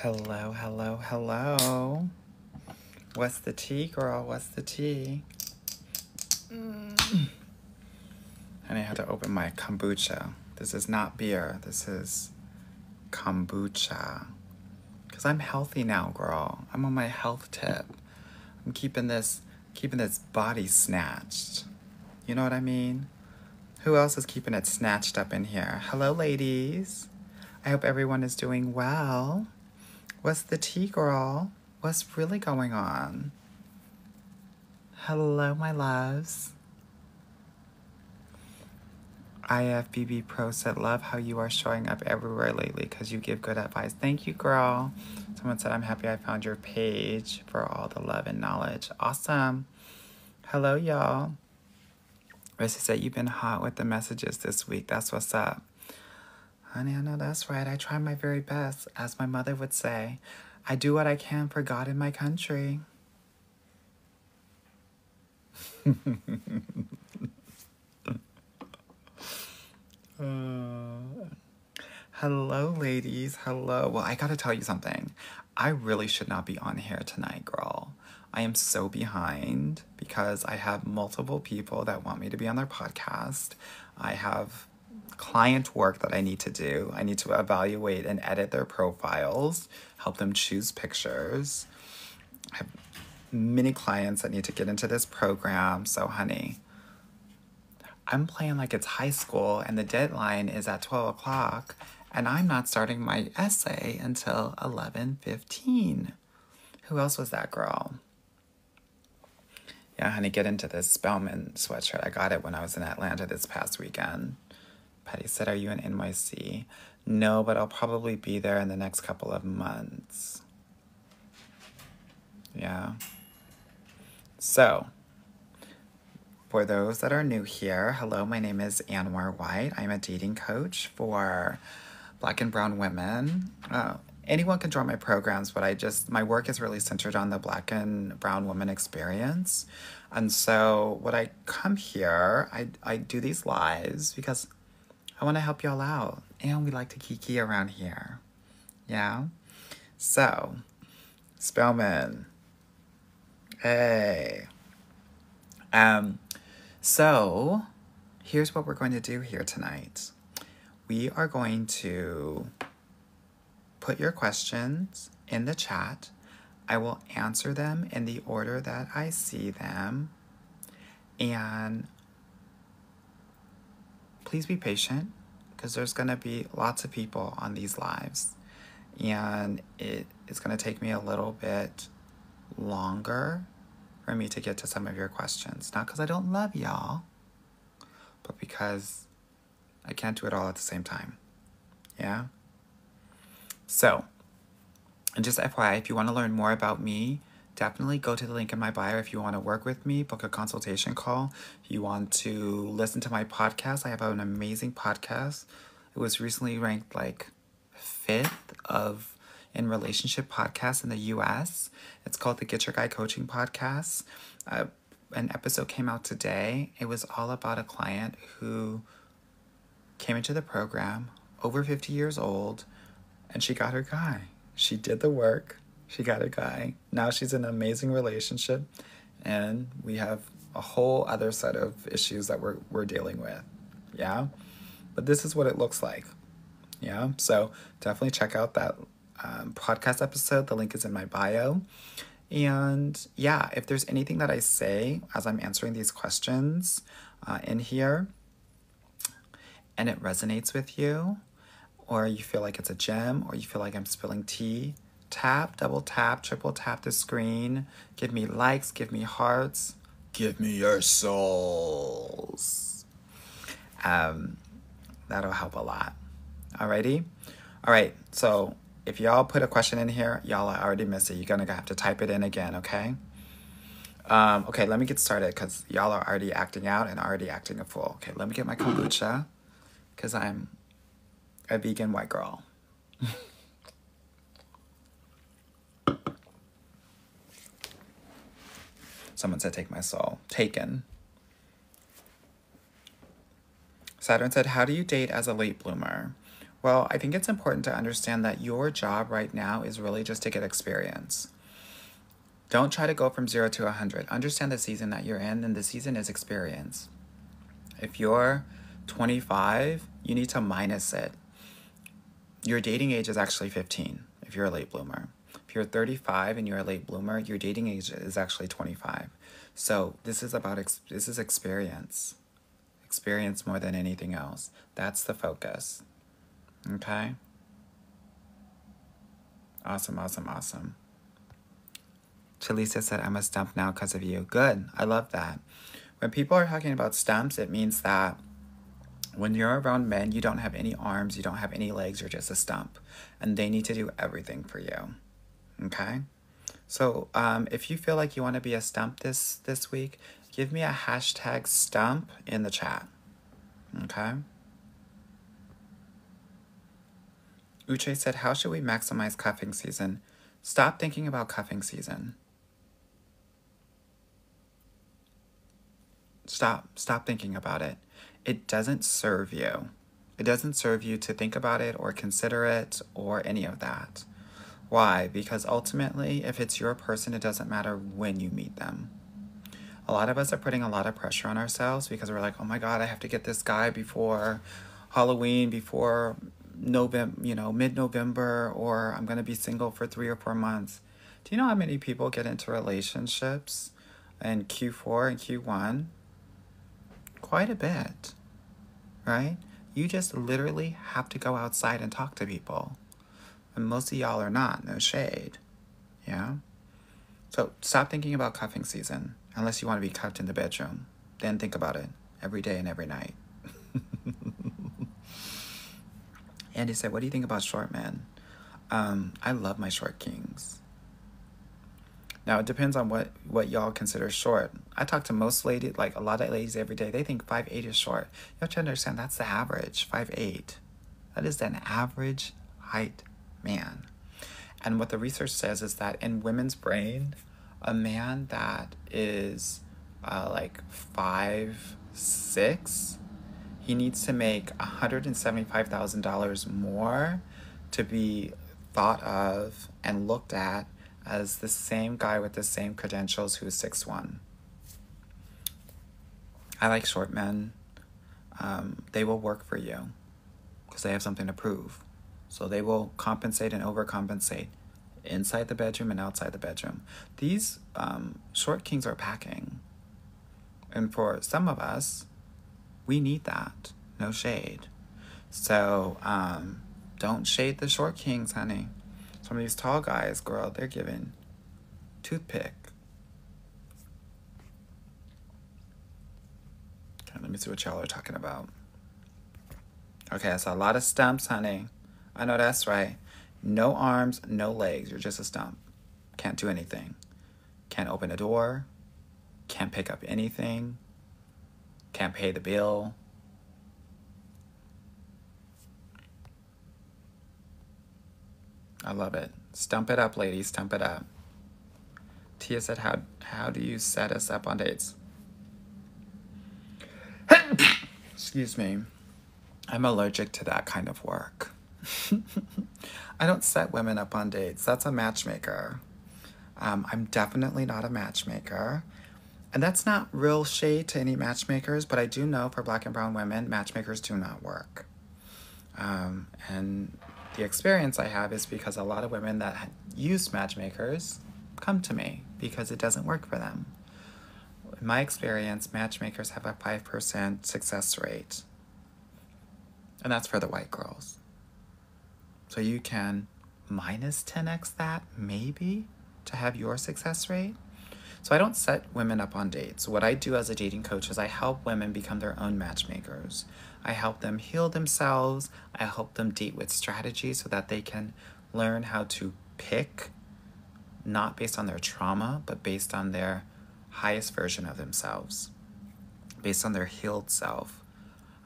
Hello, hello, hello. What's the tea, girl? What's the tea? Honey, I had to open my kombucha. This is not beer. This is kombucha. Because I'm healthy now, girl. I'm on my health tip. I'm keeping this body snatched. You know what I mean? Who else is keeping it snatched up in here? Hello, ladies. I hope everyone is doing well. What's the tea, girl? What's really going on? Hello, my loves. IFBB Pro said, love how you are showing up everywhere lately because you give good advice. Thank you, girl. Someone said, I'm happy I found your page for all the love and knowledge. Awesome. Hello, y'all. Rissy said, you've been hot with the messages this week. That's what's up. Honey, I know that's right. I try my very best. As my mother would say, I do what I can for God and my country. Hello, ladies. Hello. Well, I gotta tell you something. I really should not be on here tonight, girl. I am so behind because I have multiple people that want me to be on their podcast. I have client work that I need to do. I need to evaluate and edit their profiles, help them choose pictures. I have many clients that need to get into this program. So, honey, I'm playing like it's high school and the deadline is at 12 o'clock and I'm not starting my essay until 11:15. Who else was that girl? Yeah, honey, get into this Spellman sweatshirt. I got it when I was in Atlanta this past weekend. Patty said, are you in NYC? No, but I'll probably be there in the next couple of months. Yeah. So, for those that are new here, hello, my name is Anwar White. I'm a dating coach for Black and brown women. Anyone can join my programs, but my work is really centered on the Black and brown woman experience. And so when I come here, I do these lives because I want to help y'all out. And we like to kiki around here. Yeah? So, Spellman. Hey. So, here's what we're going to do here tonight. We are going to put your questions in the chat. I will answer them in the order that I see them. And please be patient because there's going to be lots of people on these lives. And it's going to take me a little bit longer for me to get to some of your questions. Not because I don't love y'all, but because I can't do it all at the same time. Yeah? So, and just FYI, if you want to learn more about me, definitely go to the link in my bio. If you want to work with me, book a consultation call. If you want to listen to my podcast, I have an amazing podcast. It was recently ranked like 5th in relationship podcasts in the US. It's called the Get Your Guy Coaching Podcast. An episode came out today. It was all about a client who came into the program, over 50 years old, and she got her guy. She did the work. She got a guy. Now she's in an amazing relationship, and we have a whole other set of issues that we're dealing with. Yeah? But this is what it looks like. Yeah? So definitely check out that podcast episode. The link is in my bio. And yeah, if there's anything that I say as I'm answering these questions in here and it resonates with you, or you feel like it's a gem, or you feel like I'm spilling tea, tap, double tap, triple tap the screen. Give me likes, give me hearts, give me your souls. That'll help a lot. Alrighty? All right, so if y'all put a question in here, y'all already missed it. You're going to have to type it in again, okay? Okay, let me get started because y'all are already acting out and already acting a fool. Okay, let me get my kombucha because I'm a vegan white girl. Someone said, take my soul. Taken. Saturn said, how do you date as a late bloomer? Well, I think it's important to understand that your job right now is really just to get experience. Don't try to go from 0 to 100. Understand the season that you're in, and the season is experience. If you're 25, you need to minus it. Your dating age is actually 15 if you're a late bloomer. If you're 35 and you're a late bloomer, your dating age is actually 25. So this is about this is experience. Experience more than anything else. That's the focus. Okay? Awesome, awesome, awesome. Chalisa said, I'm a stump now because of you. Good. I love that. When people are talking about stumps, it means that when you're around men, you don't have any arms, you don't have any legs, you're just a stump. And they need to do everything for you. Okay? So if you feel like you want to be a stump this week, give me a hashtag stump in the chat. Okay? Uche said, how should we maximize cuffing season? Stop thinking about cuffing season. Stop thinking about it. It doesn't serve you. It doesn't serve you to think about it or consider it or any of that. Why? Because ultimately, if it's your person, it doesn't matter when you meet them. A lot of us are putting a lot of pressure on ourselves because we're like, oh my God, I have to get this guy before Halloween, before November, mid-November, or I'm going to be single for 3 or 4 months. Do you know how many people get into relationships in Q4 and Q1? Quite a bit, right? You just literally have to go outside and talk to people. And most of y'all are not, no shade. Yeah? So stop thinking about cuffing season, unless you want to be cuffed in the bedroom. Then think about it every day and every night. Andy said, what do you think about short men? I love my short kings. Now, it depends on what y'all consider short. I talk to most ladies, like a lot of ladies every day, they think 5'8" is short. You have to understand that's the average, 5'8". That is an average height man. And what the research says is that in women's brain, a man that is like 5'6", he needs to make $175,000 more to be thought of and looked at as the same guy with the same credentials who's 6'1". I like short men. They will work for you because they have something to prove. So they will compensate and overcompensate inside the bedroom and outside the bedroom. These short kings are packing. And for some of us, we need that. No shade. So don't shade the short kings, honey. Some of these tall guys, girl, they're giving toothpick. Okay, let me see what y'all are talking about. Okay, so a lot of stumps, honey. I know that's right. No arms, no legs. You're just a stump. Can't do anything. Can't open a door. Can't pick up anything. Can't pay the bill. I love it. Stump it up, ladies. Stump it up. Tia said, how do you set us up on dates? Excuse me. I'm allergic to that kind of work. I don't set women up on dates. That's a matchmaker. I'm definitely not a matchmaker. And that's not real shade to any matchmakers, but I do know for Black and brown women, matchmakers do not work. And the experience I have is because a lot of women that use matchmakers come to me because it doesn't work for them. In my experience, matchmakers have a 5% success rate. And that's for the white girls. So you can minus 10x that, maybe, to have your success rate. So I don't set women up on dates. What I do as a dating coach is I help women become their own matchmakers. I help them heal themselves. I help them date with strategy so that they can learn how to pick, not based on their trauma, but based on their highest version of themselves, based on their healed self.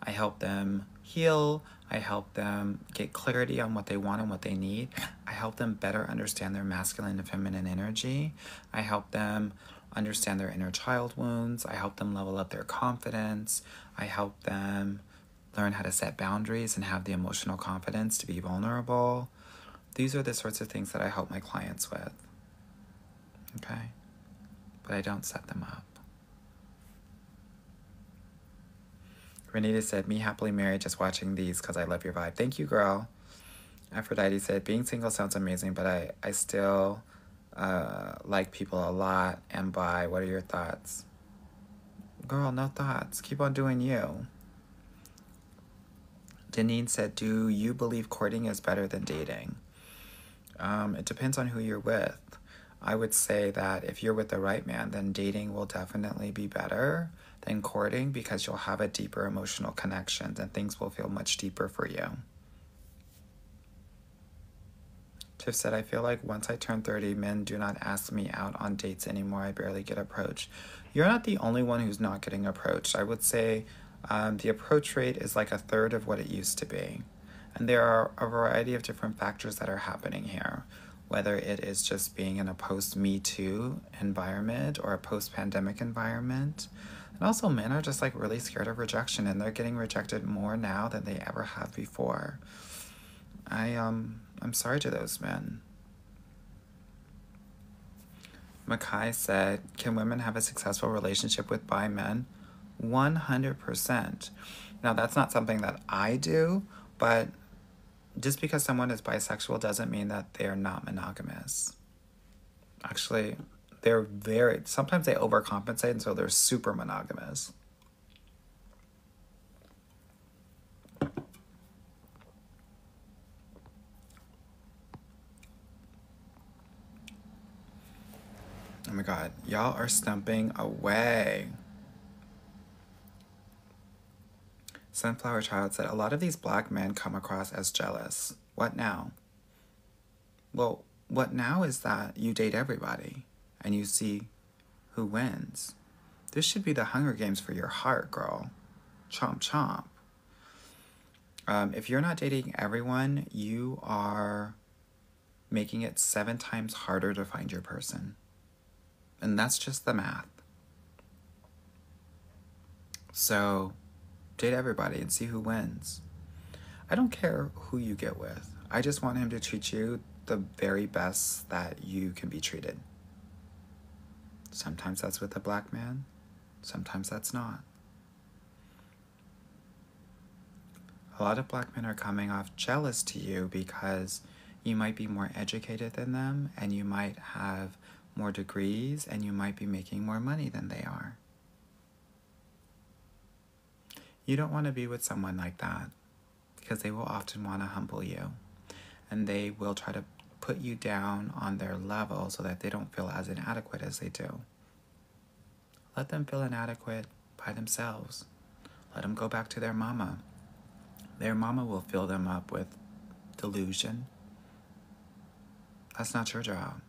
I help them heal. I help them get clarity on what they want and what they need. I help them better understand their masculine and feminine energy. I help them understand their inner child wounds. I help them level up their confidence. I help them learn how to set boundaries and have the emotional confidence to be vulnerable. These are the sorts of things that I help my clients with. Okay? But I don't set them up. Renita said, me happily married just watching these because I love your vibe. Thank you, girl. Aphrodite said, being single sounds amazing, but I still like people a lot and bi. What are your thoughts? Girl, no thoughts. Keep on doing you. Deneen said, do you believe courting is better than dating? It depends on who you're with. I would say that if you're with the right man, then dating will definitely be better than courting because you'll have a deeper emotional connection and things will feel much deeper for you. Tiff said, I feel like once I turn 30, men do not ask me out on dates anymore. I barely get approached. You're not the only one who's not getting approached. I would say the approach rate is like a third of what it used to be. And there are a variety of different factors that are happening here, whether it is just being in a post-Me Too environment or a post-pandemic environment. And also men are just like really scared of rejection, and they're getting rejected more now than they ever have before. I'm sorry to those men. Makai said, can women have a successful relationship with bi men? 100%. Now, that's not something that I do, but just because someone is bisexual doesn't mean that they're not monogamous. Actually, sometimes they overcompensate, and so they're super monogamous. Oh my God, y'all are stumping away. Sunflower Child said, a lot of these black men come across as jealous. What now? Well, what now is that you date everybody and you see who wins. This should be the Hunger Games for your heart, girl. Chomp, chomp. If you're not dating everyone, you are making it 7 times harder to find your person. And that's just the math. So date everybody and see who wins. I don't care who you get with. I just want him to treat you the very best that you can be treated. Sometimes that's with a black man. Sometimes that's not. A lot of black men are coming off jealous to you because you might be more educated than them and you might have more degrees and you might be making more money than they are. You don't want to be with someone like that because they will often want to humble you and they will try to put you down on their level so that they don't feel as inadequate as they do. Let them feel inadequate by themselves. Let them go back to their mama. Their mama will fill them up with delusion. That's not your job.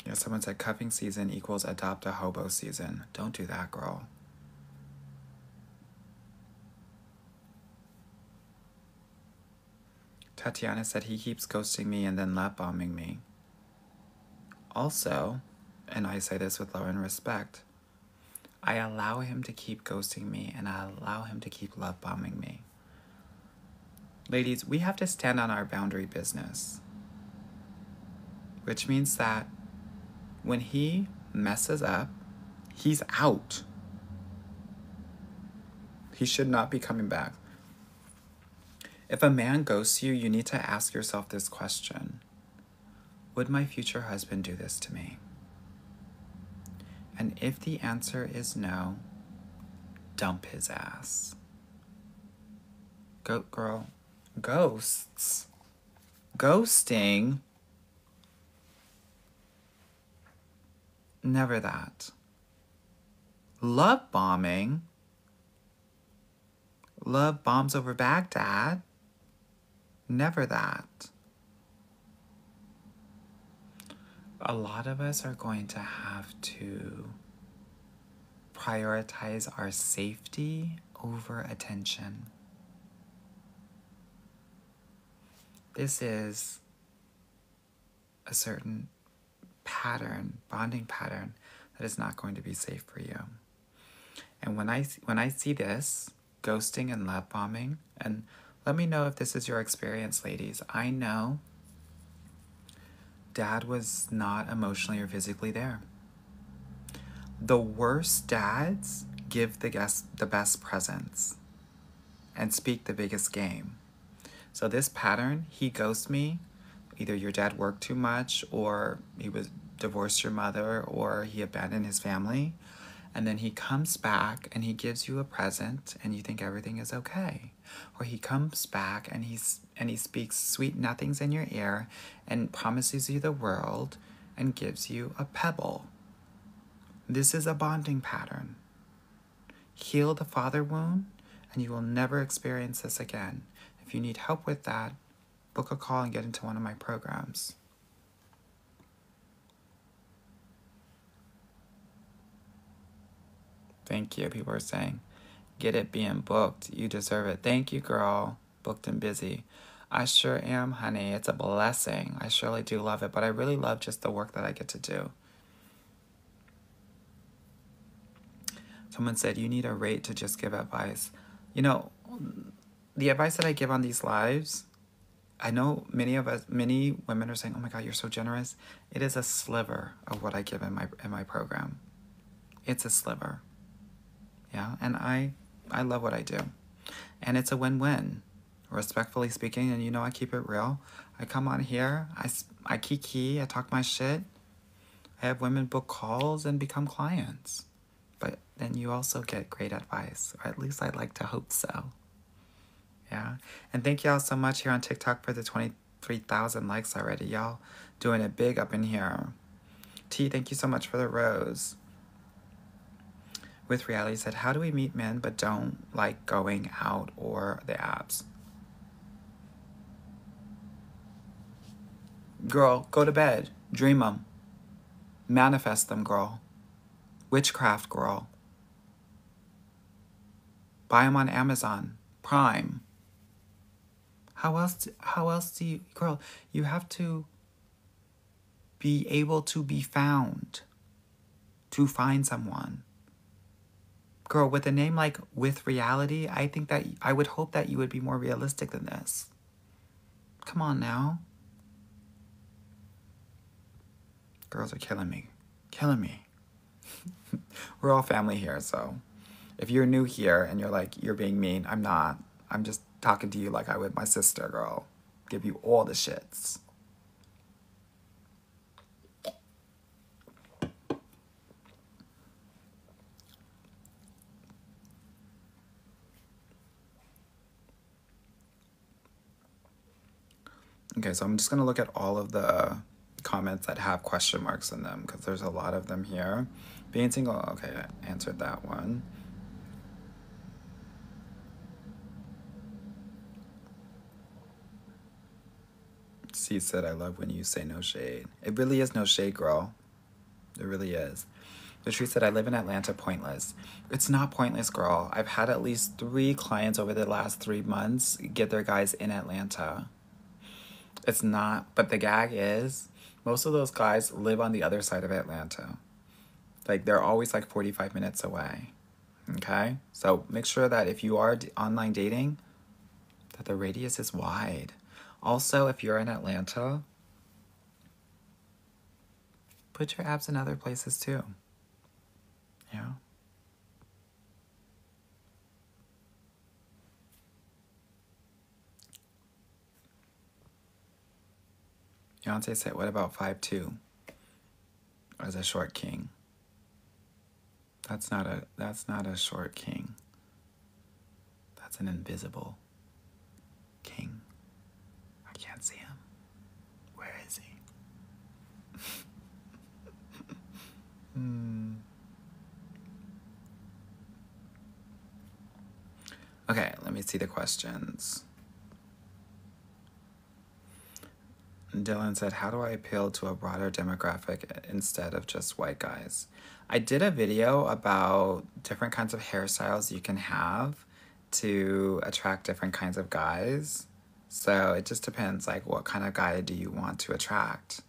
Yeah, someone said cuffing season equals adopt a hobo season. Don't do that, girl. Tatiana said he keeps ghosting me and then love bombing me. Also, and I say this with love and respect, I allow him to keep ghosting me and I allow him to keep love bombing me. Ladies, we have to stand on our boundary business, which means that when he messes up, he's out. He should not be coming back. If a man ghosts you, you need to ask yourself this question. Would my future husband do this to me? And if the answer is no, dump his ass. Girl, ghosts. Ghosting. Never that. Love bombing. Love bombs over Baghdad. Never that. A lot of us are going to have to prioritize our safety over attention. This is a certain pattern, bonding pattern, that is not going to be safe for you. And when I see this, ghosting and love bombing, and let me know if this is your experience, ladies. I know dad was not emotionally or physically there. The worst dads give the best presents and speak the biggest game. So this pattern, he ghosts me. Either your dad worked too much, or he was divorced your mother, or he abandoned his family. And then he comes back and he gives you a present and you think everything is okay. Or he comes back and he speaks sweet nothings in your ear and promises you the world and gives you a pebble. This is a bonding pattern. Heal the father wound and you will never experience this again. If you need help with that, book a call and get into one of my programs. Thank you. People are saying, get it being booked. You deserve it. Thank you, girl. Booked and busy. I sure am, honey. It's a blessing. I surely do love it, but I really love just the work that I get to do. Someone said, you need a rate to just give advice. You know, the advice that I give on these lives, I know many women are saying, oh my God, you're so generous. It is a sliver of what I give in my program. It's a sliver. Yeah, and I love what I do. And it's a win-win, respectfully speaking, and you know I keep it real. I come on here, I kiki, I talk my shit. I have women book calls and become clients. But then you also get great advice, or at least I'd like to hope so. Yeah, and thank y'all so much here on TikTok for the 23,000 likes already. Y'all doing it big up in here. T, thank you so much for the rose. With reality said, how do we meet men but don't like going out or the apps? Girl, go to bed. Dream them. Manifest them, girl. Witchcraft, girl. Buy them on Amazon Prime. How else do you, girl, you have to be able to be found to find someone. Girl, with a name like With Reality, I would hope that you would be more realistic than this. Come on now. Girls are killing me. Killing me. We're all family here, so if you're new here and you're like, you're being mean, I'm not. I'm just talking to you like I would my sister, girl. Give you all the shits. Okay, so I'm just going to look at all of the comments that have question marks in them because there's a lot of them here. Being single, okay, I answered that one. C said, I love when you say no shade. It really is no shade, girl. It really is. Patrice said, I live in Atlanta, pointless. It's not pointless, girl. I've had at least 3 clients over the last 3 months get their guys in Atlanta. It's not, but the gag is, most of those guys live on the other side of Atlanta. Like, they're always like 45 minutes away. Okay? So make sure that if you are online dating, that the radius is wide. Also, if you're in Atlanta, put your apps in other places too. Yeah. Beyonce said, what about 5'2"? As a short king. That's not a short king. That's an invisible king. I can't see him. Where is he? Okay, let me see the questions. Dylan said, how do I appeal to a broader demographic instead of just white guys? I did a video about different kinds of hairstyles you can have to attract different kinds of guys. So it just depends, like, what kind of guy do you want to attract?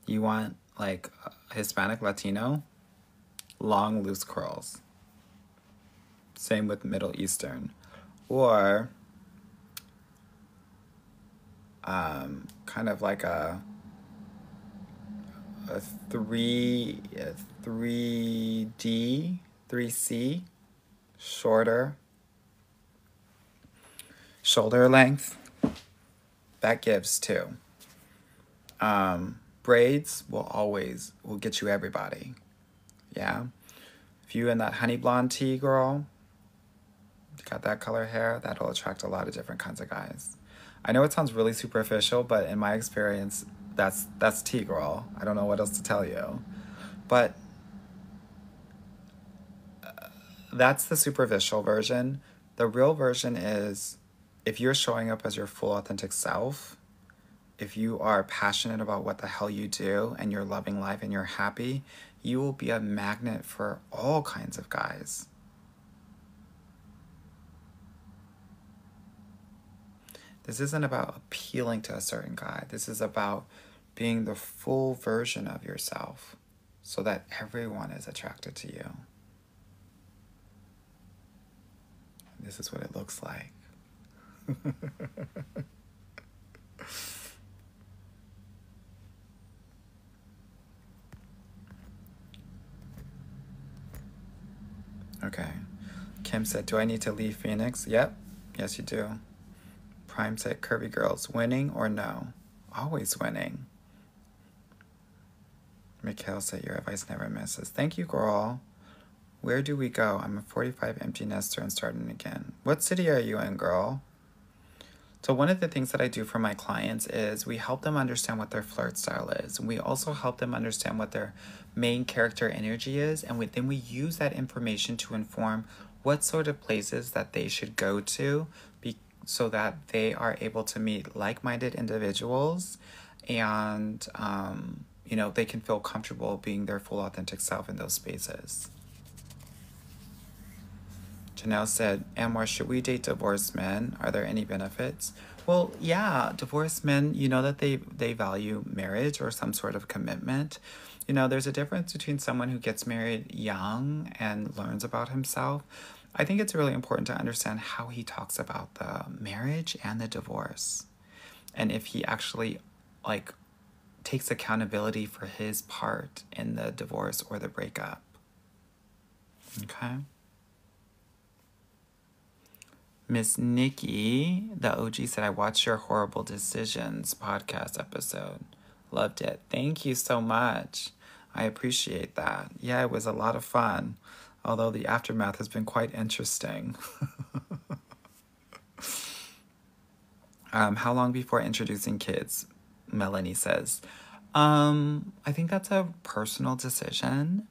You want like Hispanic, Latino, long, loose curls. Same with Middle Eastern. Or kind of like a 3D, 3C, shorter shoulder length. That gives too. Braids will get you everybody. Yeah. If you in that honey blonde tea, girl, got that color hair, that'll attract a lot of different kinds of guys. I know it sounds really superficial, but in my experience, that's tea, girl. I don't know what else to tell you. But that's the superficial version. The real version is if you're showing up as your full authentic self, if you are passionate about what the hell you do and you're loving life and you're happy, you will be a magnet for all kinds of guys. This isn't about appealing to a certain guy. This is about being the full version of yourself so that everyone is attracted to you. This is what it looks like. Okay. Kim said, do I need to leave Phoenix? Yep. Yes, you do. Prime said, curvy girls, winning or no? Always winning. Mikhail said, your advice never misses. Thank you, girl. Where do we go? I'm a 45 empty nester and starting again. What city are you in, girl? So one of the things that I do for my clients is we help them understand what their flirt style is. We also help them understand what their main character energy is. And then we use that information to inform what sort of places that they should go to so that they are able to meet like-minded individuals and, they can feel comfortable being their full authentic self in those spaces. Janelle said, Amor, should we date divorced men? Are there any benefits? Well, yeah, divorced men, you know that they value marriage or some sort of commitment. There's a difference between someone who gets married young and learns about himself. I think it's really important to understand how he talks about the marriage and the divorce. And if he actually, takes accountability for his part in the divorce or the breakup. Okay? Miss Nikki, the OG, said, I watched your Horrible Decisions podcast episode. Loved it. Thank you so much. I appreciate that. Yeah, it was a lot of fun, although the aftermath has been quite interesting. How long before introducing kids? Melanie says. I think that's a personal decision.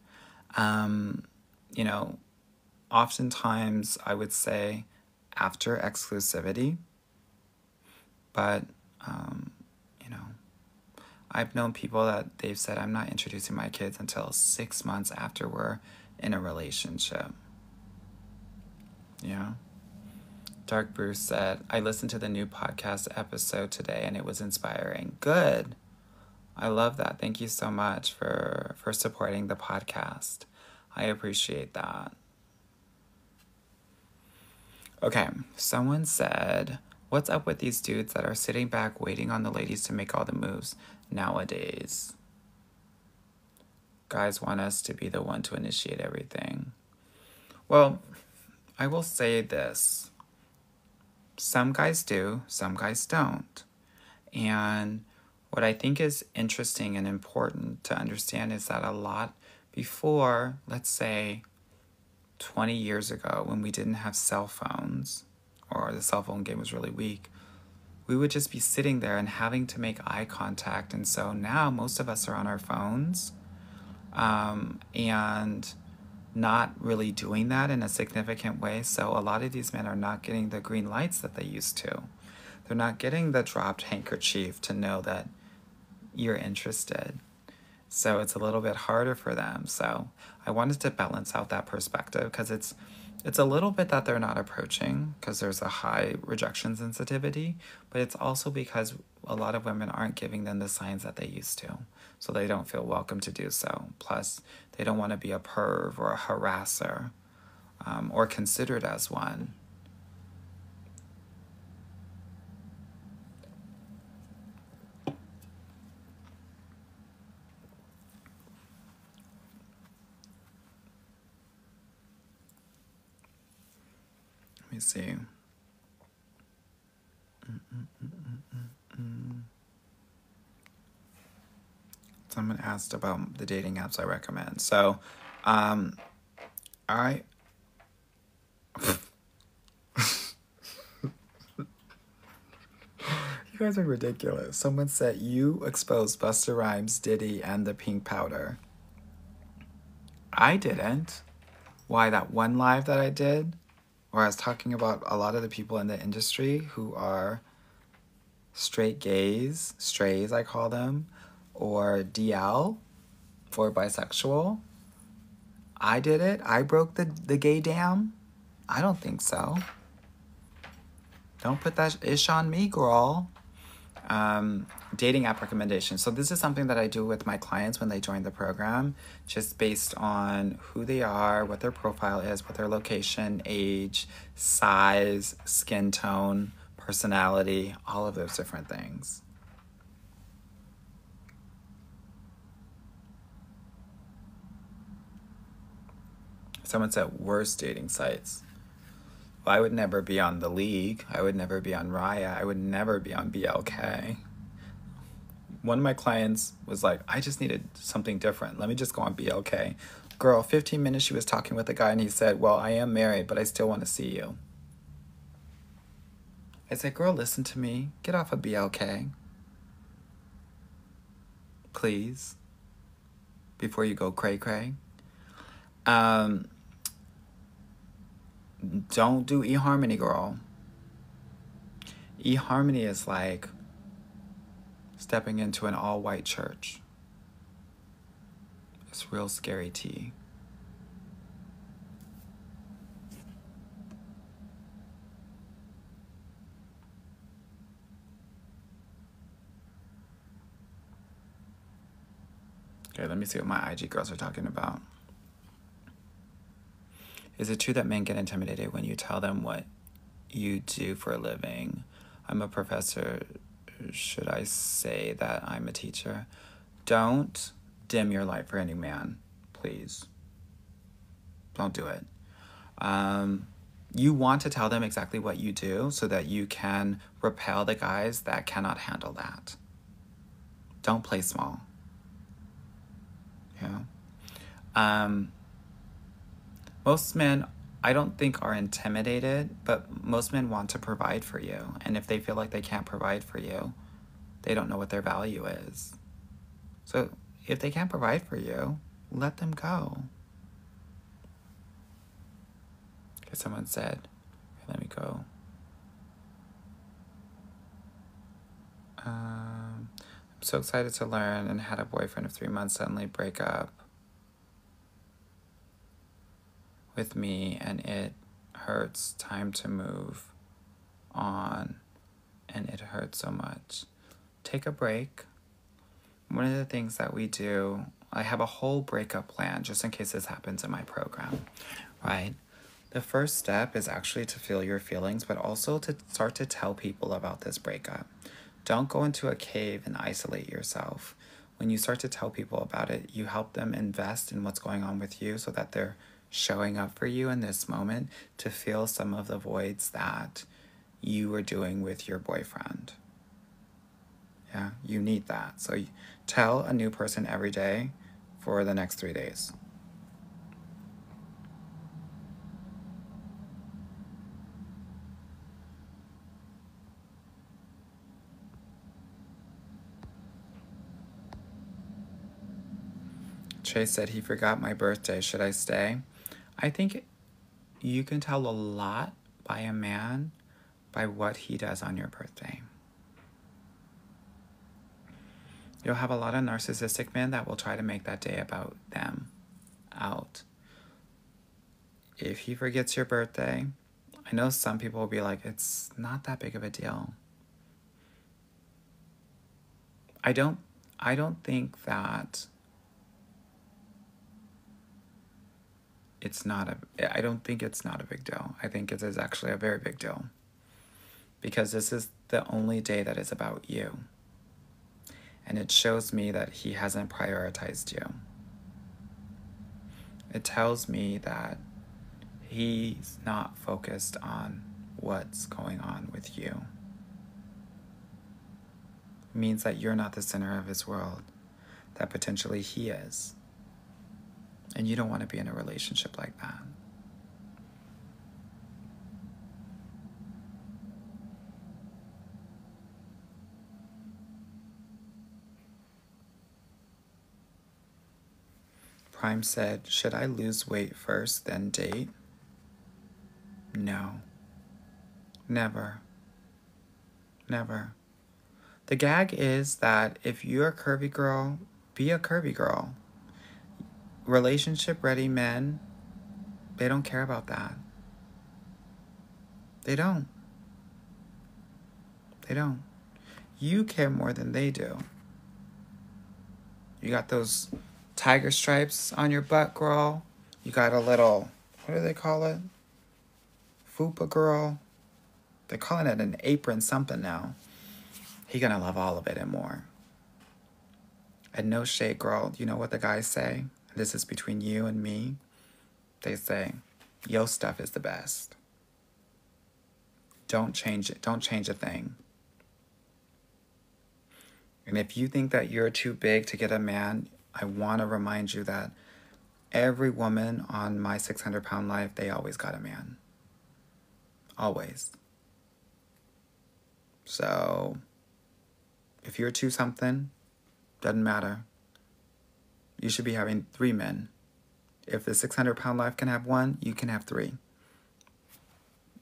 Oftentimes I would say after exclusivity, but, I've known people that they've said, I'm not introducing my kids until 6 months after we're in a relationship. Yeah. Dark Bruce said, I listened to the new podcast episode today and it was inspiring. Good. I love that. Thank you so much for supporting the podcast. I appreciate that. Okay, someone said, what's up with these dudes that are sitting back waiting on the ladies to make all the moves nowadays? Guys want us to be the one to initiate everything. Well, I will say this. Some guys do, some guys don't. And what I think is interesting and important to understand is that a lot before, let's say, 20 years ago, when we didn't have cell phones, or the cell phone game was really weak, we would just be sitting there and having to make eye contact. And so now most of us are on our phones and not really doing that in a significant way. So a lot of these men are not getting the green lights that they used to. They're not getting the dropped handkerchief to know that you're interested. So it's a little bit harder for them. So I wanted to balance out that perspective because it's It's a little bit that they're not approaching because there's a high rejection sensitivity, but it's also because a lot of women aren't giving them the signs that they used to. So they don't feel welcome to do so. Plus, they don't want to be a perv or a harasser, or considered as one. Let me see. Someone asked about the dating apps I recommend. So, I you guys are ridiculous. Someone said you exposed Busta Rhymes, Diddy, and the pink powder. I didn't. Why, that one live that I did, where I was talking about a lot of the people in the industry who are straight gays, strays I call them, or DL, for bisexual. I did it. I broke the gay dam. I don't think so. Don't put that ish on me, girl. Dating app recommendations. So this is something that I do with my clients when they join the program, just based on who they are, what their profile is, what their location, age, size, skin tone, personality, all of those different things. Someone said worst dating sites. Well, I would never be on The League. I would never be on Raya. I would never be on BLK. One of my clients was like, I just needed something different. Let me just go on BLK. Girl, 15 minutes she was talking with a guy and he said, well, I am married, but I still want to see you. I said, girl, listen to me. Get off of BLK. Please. Before you go cray-cray. Don't do eHarmony, girl. eHarmony is like stepping into an all-white church. It's real scary tea. Okay, let me see what my IG girls are talking about. Is it true that men get intimidated when you tell them what you do for a living? I'm a professor. Should I say that I'm a teacher? Don't dim your light for any man, please. Don't do it. You want to tell them exactly what you do so that you can repel the guys that cannot handle that. Don't play small. Yeah. Most men, I don't think, are intimidated, but most men want to provide for you. And if they feel like they can't provide for you, they don't know what their value is. So if they can't provide for you, let them go. Okay, someone said, let me go. I'm so excited to learn and had a boyfriend of 3 months suddenly break up with me, and it hurts. Time to move on, and it hurts so much. Take a break. One of the things that we do, I have a whole breakup plan just in case this happens in my program, right? The first step is actually to feel your feelings, but also to start to tell people about this breakup. Don't go into a cave and isolate yourself. When you start to tell people about it, you help them invest in what's going on with you so that they're showing up for you in this moment to fill some of the voids that you were doing with your boyfriend. Yeah, you need that. So tell a new person every day for the next 3 days. Chase said he forgot my birthday. Should I stay? I think you can tell a lot by a man by what he does on your birthday. You'll have a lot of narcissistic men that will try to make that day about them out. if he forgets your birthday, I know some people will be like, it's not that big of a deal. I don't think that I don't think it's not a big deal. I think it is actually a very big deal. Because this is the only day that is about you. And it shows me that he hasn't prioritized you. It tells me that he's not focused on what's going on with you. It means that you're not the center of his world, that potentially he is. And you don't want to be in a relationship like that. Prime said, should I lose weight first, then date? No. Never. Never. The gag is that if you're a curvy girl, be a curvy girl. Relationship-ready men, they don't care about that. They don't. They don't. You care more than they do. You got those tiger stripes on your butt, girl. You got a little, what do they call it? Fupa girl. They're calling it an apron something now. He gonna love all of it and more. And no shade, girl. You know what the guys say? This is between you and me. They say, yo stuff is the best. Don't change it. Don't change a thing. And if you think that you're too big to get a man, I want to remind you that every woman on my 600-pound life, they always got a man. Always. So, if you're 2-something, doesn't matter. You should be having 3 men. If the 600-pound life can have 1, you can have 3.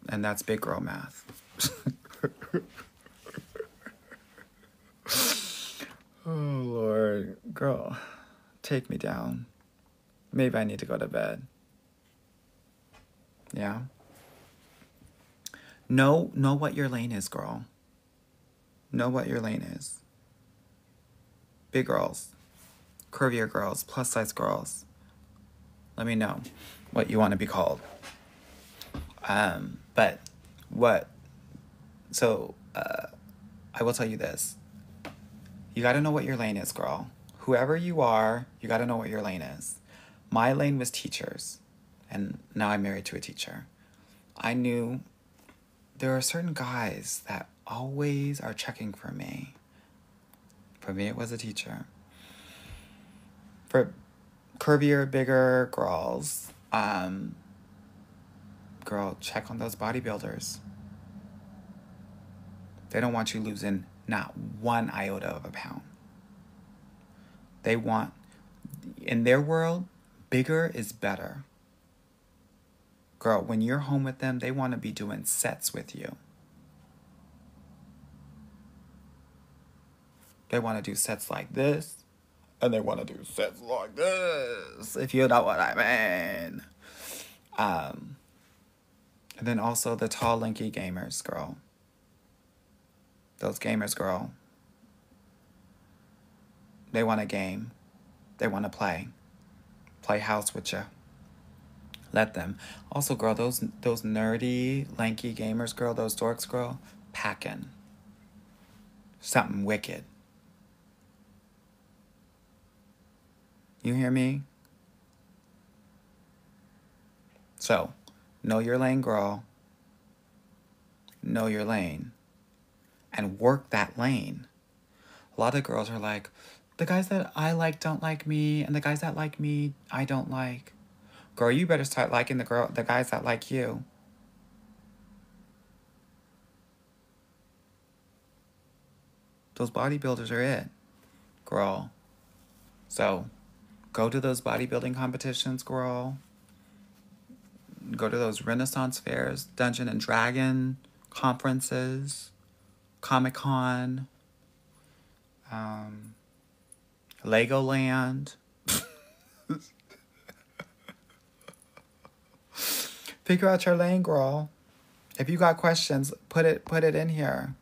And that's big girl math. Oh, Lord. Girl, take me down. Maybe I need to go to bed. Yeah? Know what your lane is, girl. Know what your lane is. Big girls. Curvier girls. Plus-size girls. Let me know what you want to be called. But what? So, I will tell you this. You got to know what your lane is, girl. Whoever you are, you got to know what your lane is. My lane was teachers, and now I'm married to a teacher. I knew there are certain guys that always are checking for me. For me, it was a teacher. For curvier, bigger girls, girl, check on those bodybuilders. They don't want you losing not 1 iota of a pound. They want, in their world, bigger is better. Girl, when you're home with them, they want to be doing sets with you. They want to do sets like this, and they want to do sets like this, if you know what I mean. And then also the tall, lanky gamers, girl. Those gamers, girl. They want a game. They want to play. Play house with you. Let them. Also, girl, those nerdy, lanky gamers, girl, those dorks, girl, packing. Something wicked. You hear me? So, know your lane, girl. Know your lane. And work that lane. A lot of girls are like, the guys that I like don't like me, and the guys that like me, I don't like. Girl, you better start liking the guys that like you. Those bodybuilders are it, girl. So, go to those bodybuilding competitions, girl. Go to those Renaissance fairs, Dungeon and Dragon conferences, Comic-Con, Legoland. Figure out your lane, girl. If you got questions, put it in here.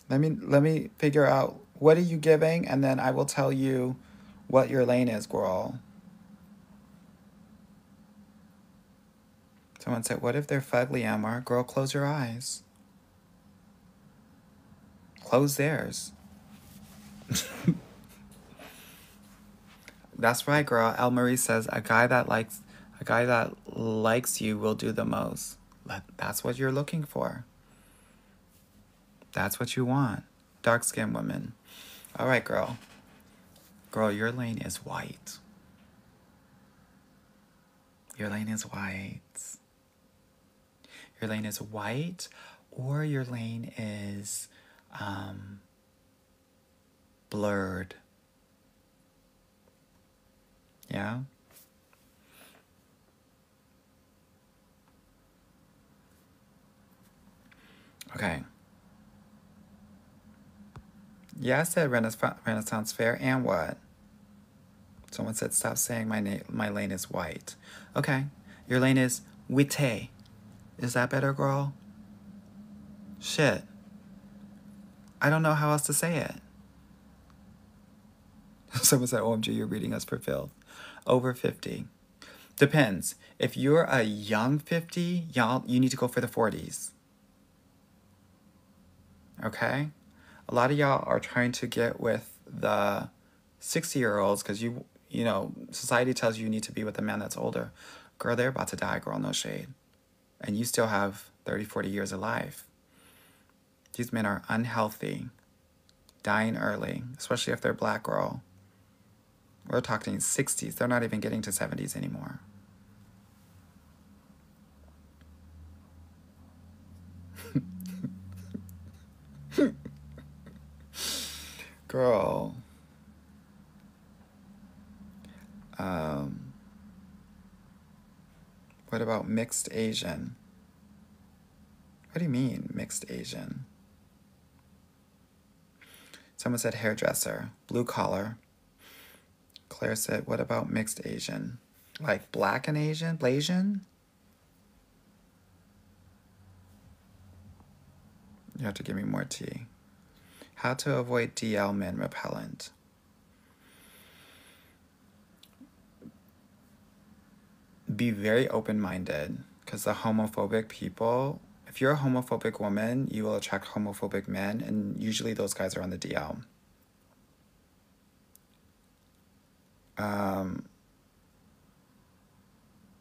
Let me figure out what are you giving, and then I will tell you what your lane is, girl. Someone said, what if they're fugly, Amar? Girl, close your eyes. Close theirs. That's right, girl. El Marie says a guy that likes you will do the most. That's what you're looking for. That's what you want. Dark-skinned woman. All right, girl. Girl, your lane is white. Your lane is white. Your lane is white, or your lane is blurred. Yeah? Okay. Yeah, I said Renaissance Fair, and what? Someone said, stop saying my lane is white. Okay. Your lane is wite. Is that better, girl? Shit. I don't know how else to say it. Someone said, OMG, you're reading us for filth. Over 50. Depends. If you're a young 50, y'all, you need to go for the 40s. Okay? A lot of y'all are trying to get with the 60-year-olds because you know, society tells you need to be with a man that's older. Girl, they're about to die, girl, no shade. And you still have 30, 40 years of life. These men are unhealthy, dying early, especially if they're black, girl. We're talking 60s. They're not even getting to 70s anymore. Girl. What about mixed Asian? What do you mean, mixed Asian? Someone said hairdresser, blue collar. Claire said, what about mixed Asian? Like black and Asian? Blasian? You have to give me more tea. How to avoid DL men repellent. Be very open-minded, because the homophobic people, if you're a homophobic woman, you will attract homophobic men, and usually those guys are on the DL.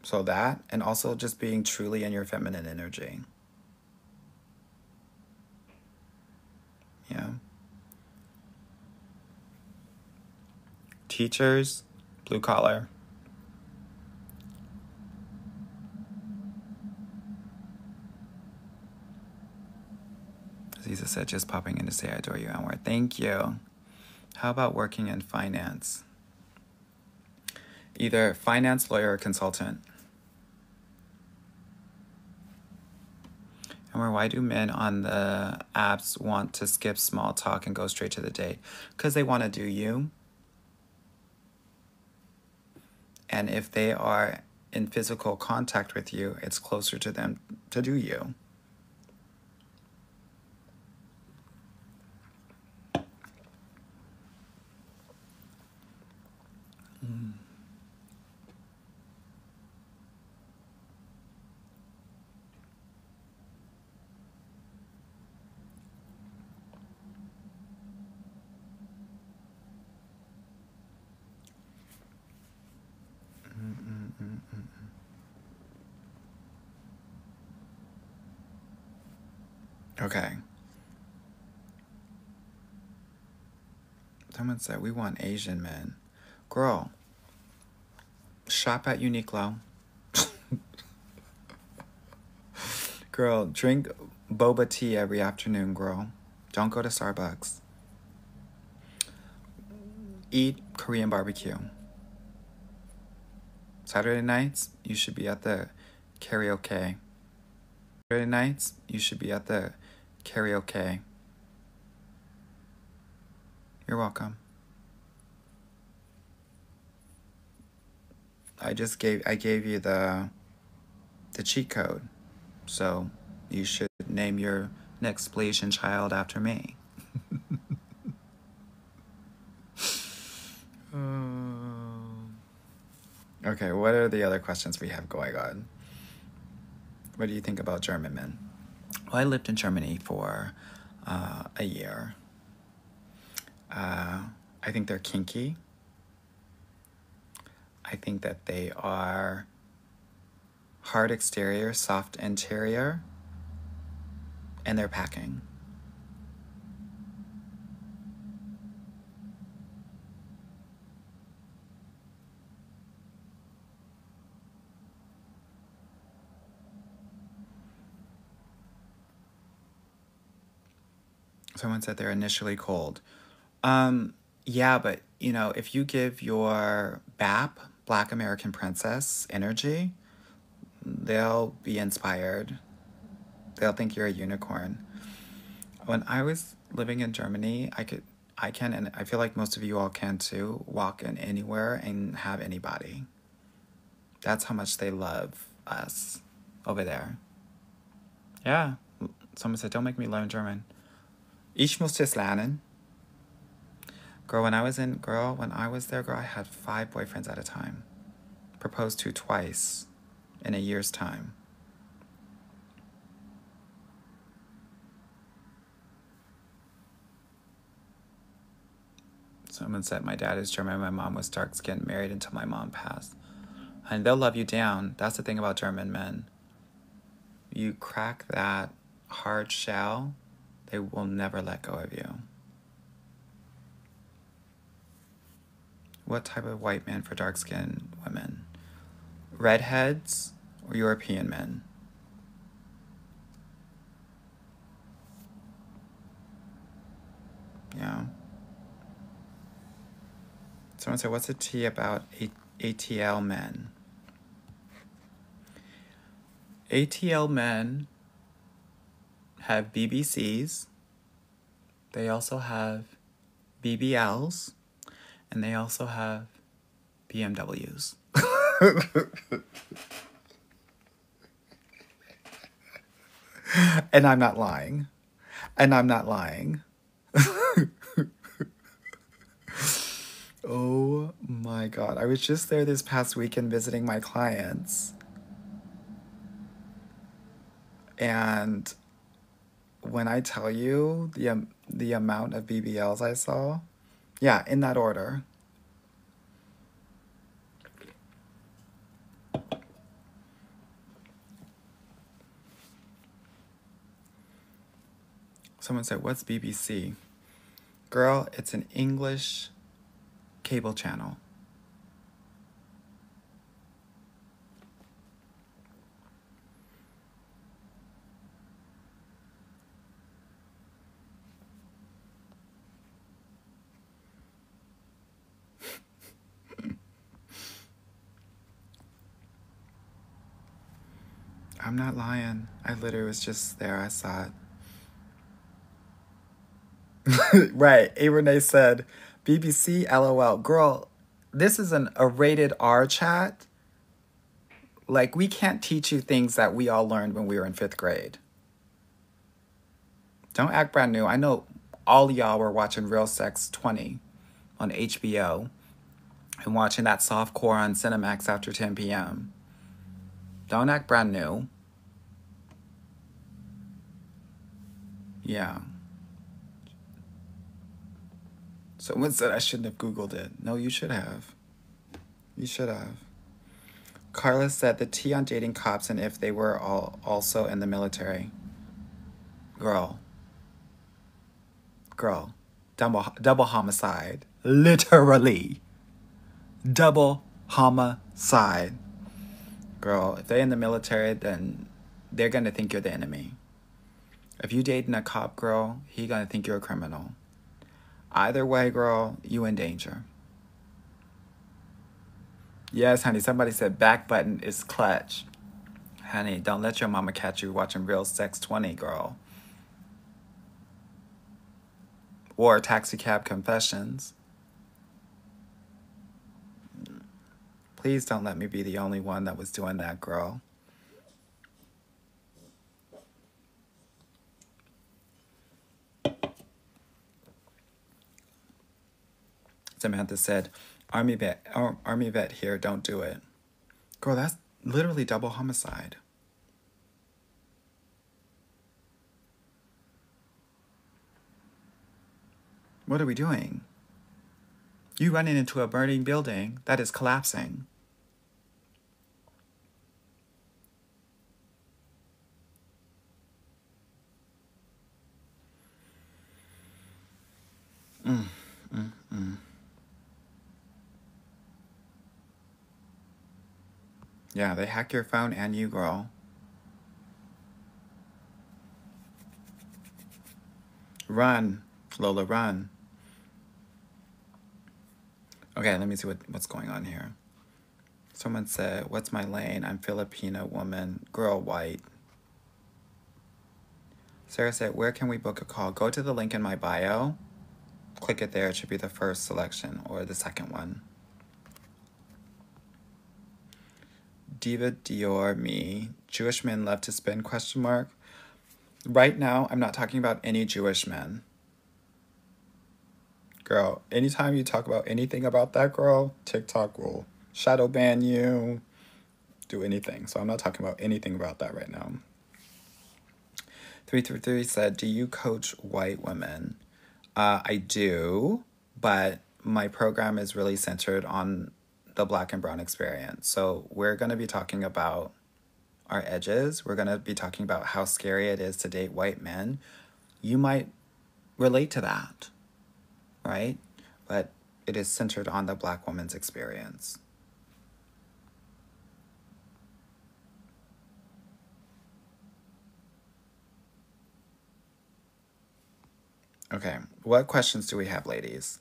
So that, and also just being truly in your feminine energy. Yeah. Teachers, blue collar. Aziza said, just popping in to say I adore you, Anwar. Thank you. How about working in finance? Either finance, lawyer, or consultant. Anwar, why do men on the apps want to skip small talk and go straight to the date? Because they want to do you. And if they are in physical contact with you, it's closer to them to do you. Okay. Someone said, we want Asian men. Girl, shop at Uniqlo. Girl, drink boba tea every afternoon, girl. Don't go to Starbucks. Eat Korean barbecue. Saturday nights, you should be at the karaoke. Saturday nights, you should be at the karaoke. You're welcome. I gave you the the cheat code. So you should name your next Blasian child after me. Okay, what are the other questions we have going on? What do you think about German men? Well, I lived in Germany for a year. I think they're kinky. I think that they are hard exterior, soft interior, and they're packing. Someone said they're initially cold. Yeah, but you know, if you give your BAP, Black American Princess, energy, they'll be inspired. They'll think you're a unicorn. When I was living in Germany, I can, and I feel like most of you all can too, walk in anywhere and have anybody. That's how much they love us over there. Yeah. Someone said, don't make me learn German. Ich muss es lernen. Girl, when I was there, girl, I had 5 boyfriends at a time. Proposed to twice in a year's time. Someone said, my dad is German, my mom was dark-skinned, married until my mom passed. And they'll love you down. That's the thing about German men. You crack that hard shell, they will never let go of you. What type of white man for dark-skinned women? Redheads or European men? Yeah. Someone said, what's the tea about ATL men? ATL men have BBCs. They also have BBLs. And they also have BMWs. And I'm not lying. Oh my God. I was just there this past weekend visiting my clients. And when I tell you the amount of BBLs I saw, yeah, in that order. Someone said, what's BBC? Girl, it's an English cable channel. I'm not lying. I literally was just there. I saw it. Right. A. Renee said, BBC LOL. Girl, this is a rated R chat. Like, we can't teach you things that we all learned when we were in 5th grade. Don't act brand new. I know all y'all were watching Real Sex 20 on HBO and watching that softcore on Cinemax after 10 p.m. Don't act brand new. Yeah. Someone said I shouldn't have Googled it. No, you should have. You should have. Carla said the tea on dating cops and if they were all also in the military. Girl. Double homicide. Literally. Double homicide. Girl, if they're in the military, then they're going to think you're the enemy. If you dating a cop, girl, he going to think you're a criminal. Either way, girl, you in danger. Yes, honey, somebody said back button is clutch. Honey, don't let your mama catch you watching Real Sex 20, girl. Or Taxi Cab Confessions. Please don't let me be the only one that was doing that, girl. Samantha said, Army vet here, don't do it. Girl, that's literally double homicide. What are we doing? You running into a burning building that is collapsing. Yeah, they hack your phone and you, girl. Run, Lola, run. Okay, let me see what's going on here. Someone said, what's my lane? I'm Filipino woman, girl, white. Sarah said, where can we book a call? Go to the link in my bio. Click it there. It should be the first selection or the second one. Diva Dior me. Jewish men love to spin, ? Right now, I'm not talking about any Jewish men. Girl, anytime you talk about anything about that girl, TikTok will shadow ban you, do anything. So I'm not talking about anything about that right now. 333 said, do you coach white women? I do, but my program is really centered on the Black and brown experience. So we're going to be talking about our edges. We're going to be talking about how scary it is to date white men. You might relate to that, right? But it is centered on the Black woman's experience. Okay, what questions do we have, ladies?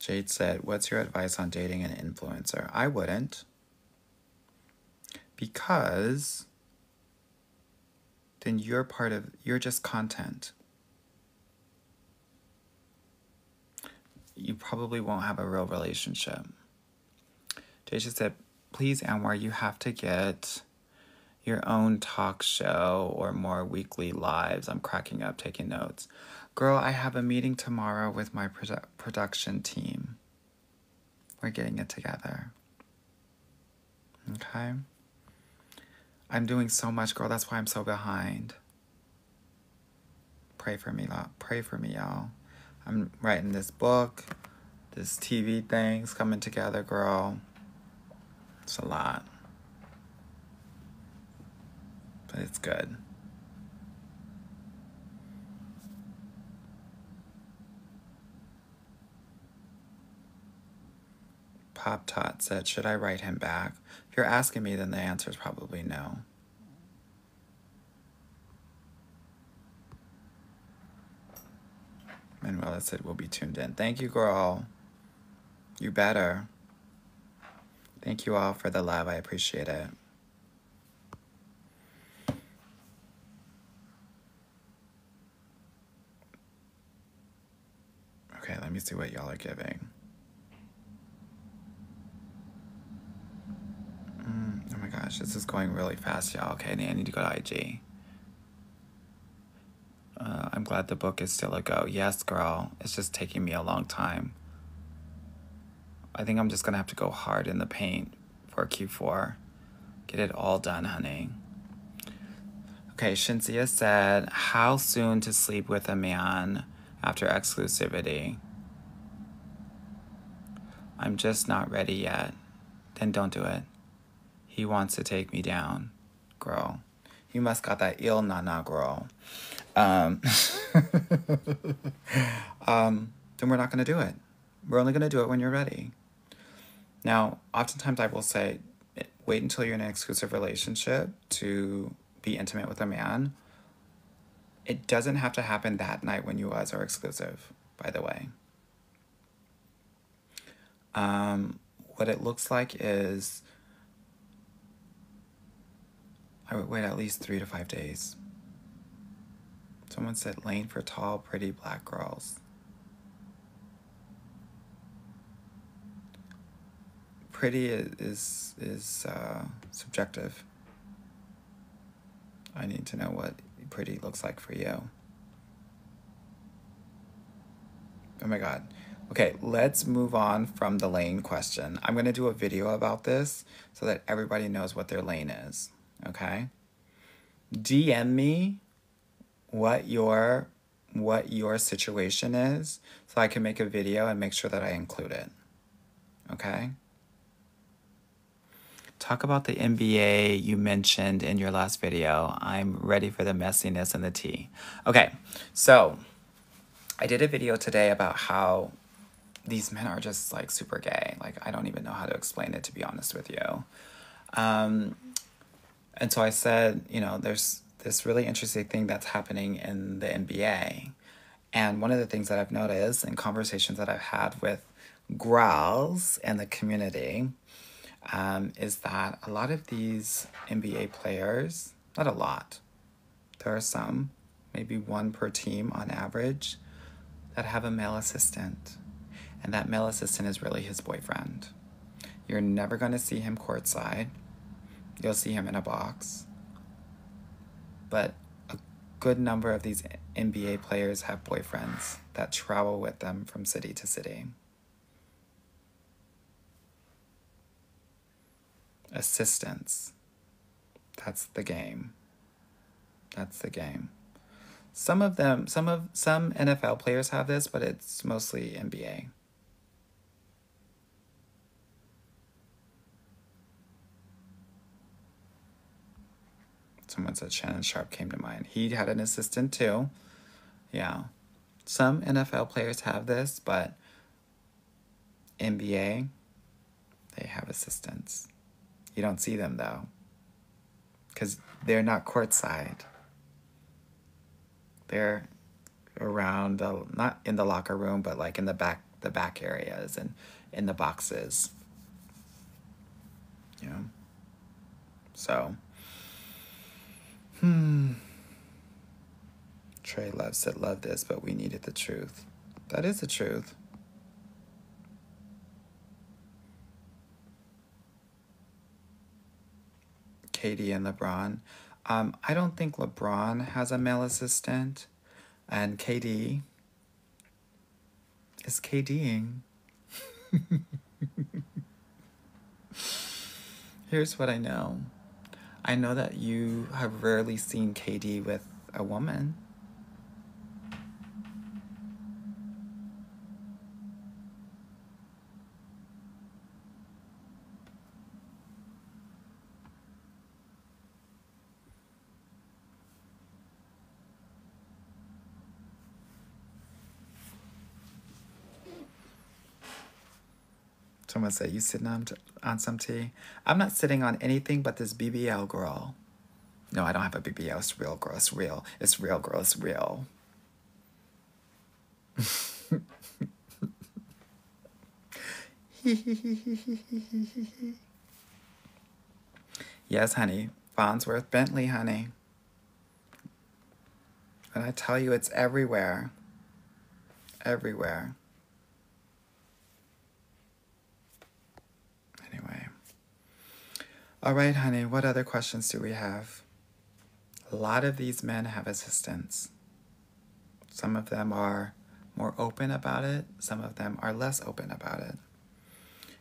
Jade said, what's your advice on dating an influencer? I wouldn't. Because then you're just content. You probably won't have a real relationship. Deja said, please, Anwar, you have to get your own talk show or more weekly lives. I'm cracking up, taking notes. Girl, I have a meeting tomorrow with my production team. We're getting it together. Okay? I'm doing so much, girl. That's why I'm so behind. Pray for me, y'all. I'm writing this book. This TV thing's coming together, girl. It's a lot. But it's good. Pop Tot said, should I write him back? If you're asking me, then the answer is probably no. Manuela said, we'll be tuned in. Thank you, girl. You better. Thank you all for the love. I appreciate it. Okay, let me see what y'all are giving. Oh my gosh, this is going really fast, y'all. Okay, I need to go to IG. I'm glad the book is still a go. Yes, girl. It's just taking me a long time. I think I'm just going to have to go hard in the paint for Q4. Get it all done, honey. Okay, Shinzia said, how soon to sleep with a man after exclusivity? I'm just not ready yet. Then don't do it. He wants to take me down. Girl, you must got that ill nana, girl. Then we're not going to do it. We're only going to do it when you're ready. Now, oftentimes I will say, wait until you're in an exclusive relationship to be intimate with a man. It doesn't have to happen that night when you guys are exclusive, by the way. What it looks like is I would wait at least 3 to 5 days. Someone said lane for tall, pretty black girls. Pretty is subjective. I need to know what pretty looks like for you. Oh my God. Okay, let's move on from the lane question. I'm going to do a video about this so that everybody knows what their lane is. Okay? DM me what your situation is so I can make a video and make sure that I include it. Okay? Talk about the NBA you mentioned in your last video. I'm ready for the messiness and the tea. Okay, so I did a video today about how these men are just like super gay. Like, I don't even know how to explain it, to be honest with you. And so I said, you know, there's this really interesting thing that's happening in the NBA. And one of the things that I've noticed in conversations that I've had with girls in the community is that a lot of these NBA players, not a lot, there are some, maybe one per team on average, that have a male assistant. And that male assistant is really his boyfriend. You're never going to see him courtside. You'll see him in a box. But a good number of these NBA players have boyfriends that travel with them from city to city. Assistants. That's the game. That's the game. Some NFL players have this, but it's mostly NBA. Someone said Shannon Sharp came to mind. He had an assistant too. Yeah. Some NFL players have this, but NBA, they have assistants. You don't see them though, because they're not courtside. They're around, not in the locker room, but like in the back areas and in the boxes. You know? So, Trey Love said, love this, but we needed the truth. That is the truth. KD and LeBron. I don't think LeBron has a male assistant, and KD is KDing. Here's what I know. I know that you have rarely seen KD with a woman. Someone said, you sitting on some tea? I'm not sitting on anything but this BBL girl. No, I don't have a BBL. It's real, girl. It's real. It's real, girl. It's real. Yes, honey. Farnsworth Bentley, honey. And I tell you, it's everywhere. Everywhere. Anyway. All right, honey. What other questions do we have? A lot of these men have assistants. Some of them are more open about it. Some of them are less open about it.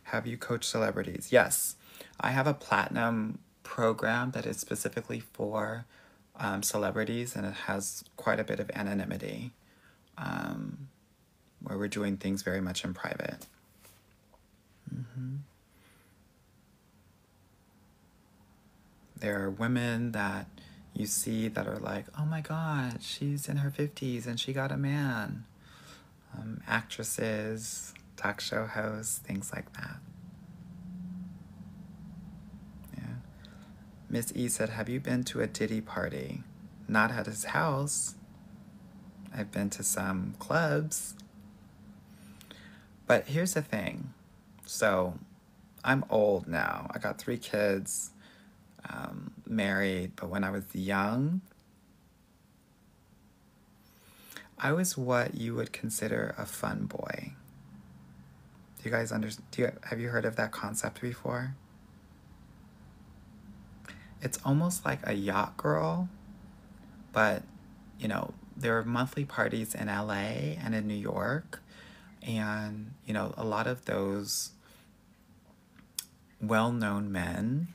Have you coached celebrities? Yes. I have a platinum program that is specifically for celebrities, and it has quite a bit of anonymity, where we're doing things very much in private. There are women that you see that are like, oh my God, she's in her 50s and she got a man. Actresses, talk show hosts, things like that. Yeah. Miss E said, have you been to a Diddy party? Not at his house. I've been to some clubs. But here's the thing. So I'm old now. I got 3 kids, married, but when I was young, I was what you would consider a fun boy. Do you guys have you heard of that concept before? It's almost like a yacht girl, but, you know, there are monthly parties in LA and in New York. And, you know, a lot of those well-known men,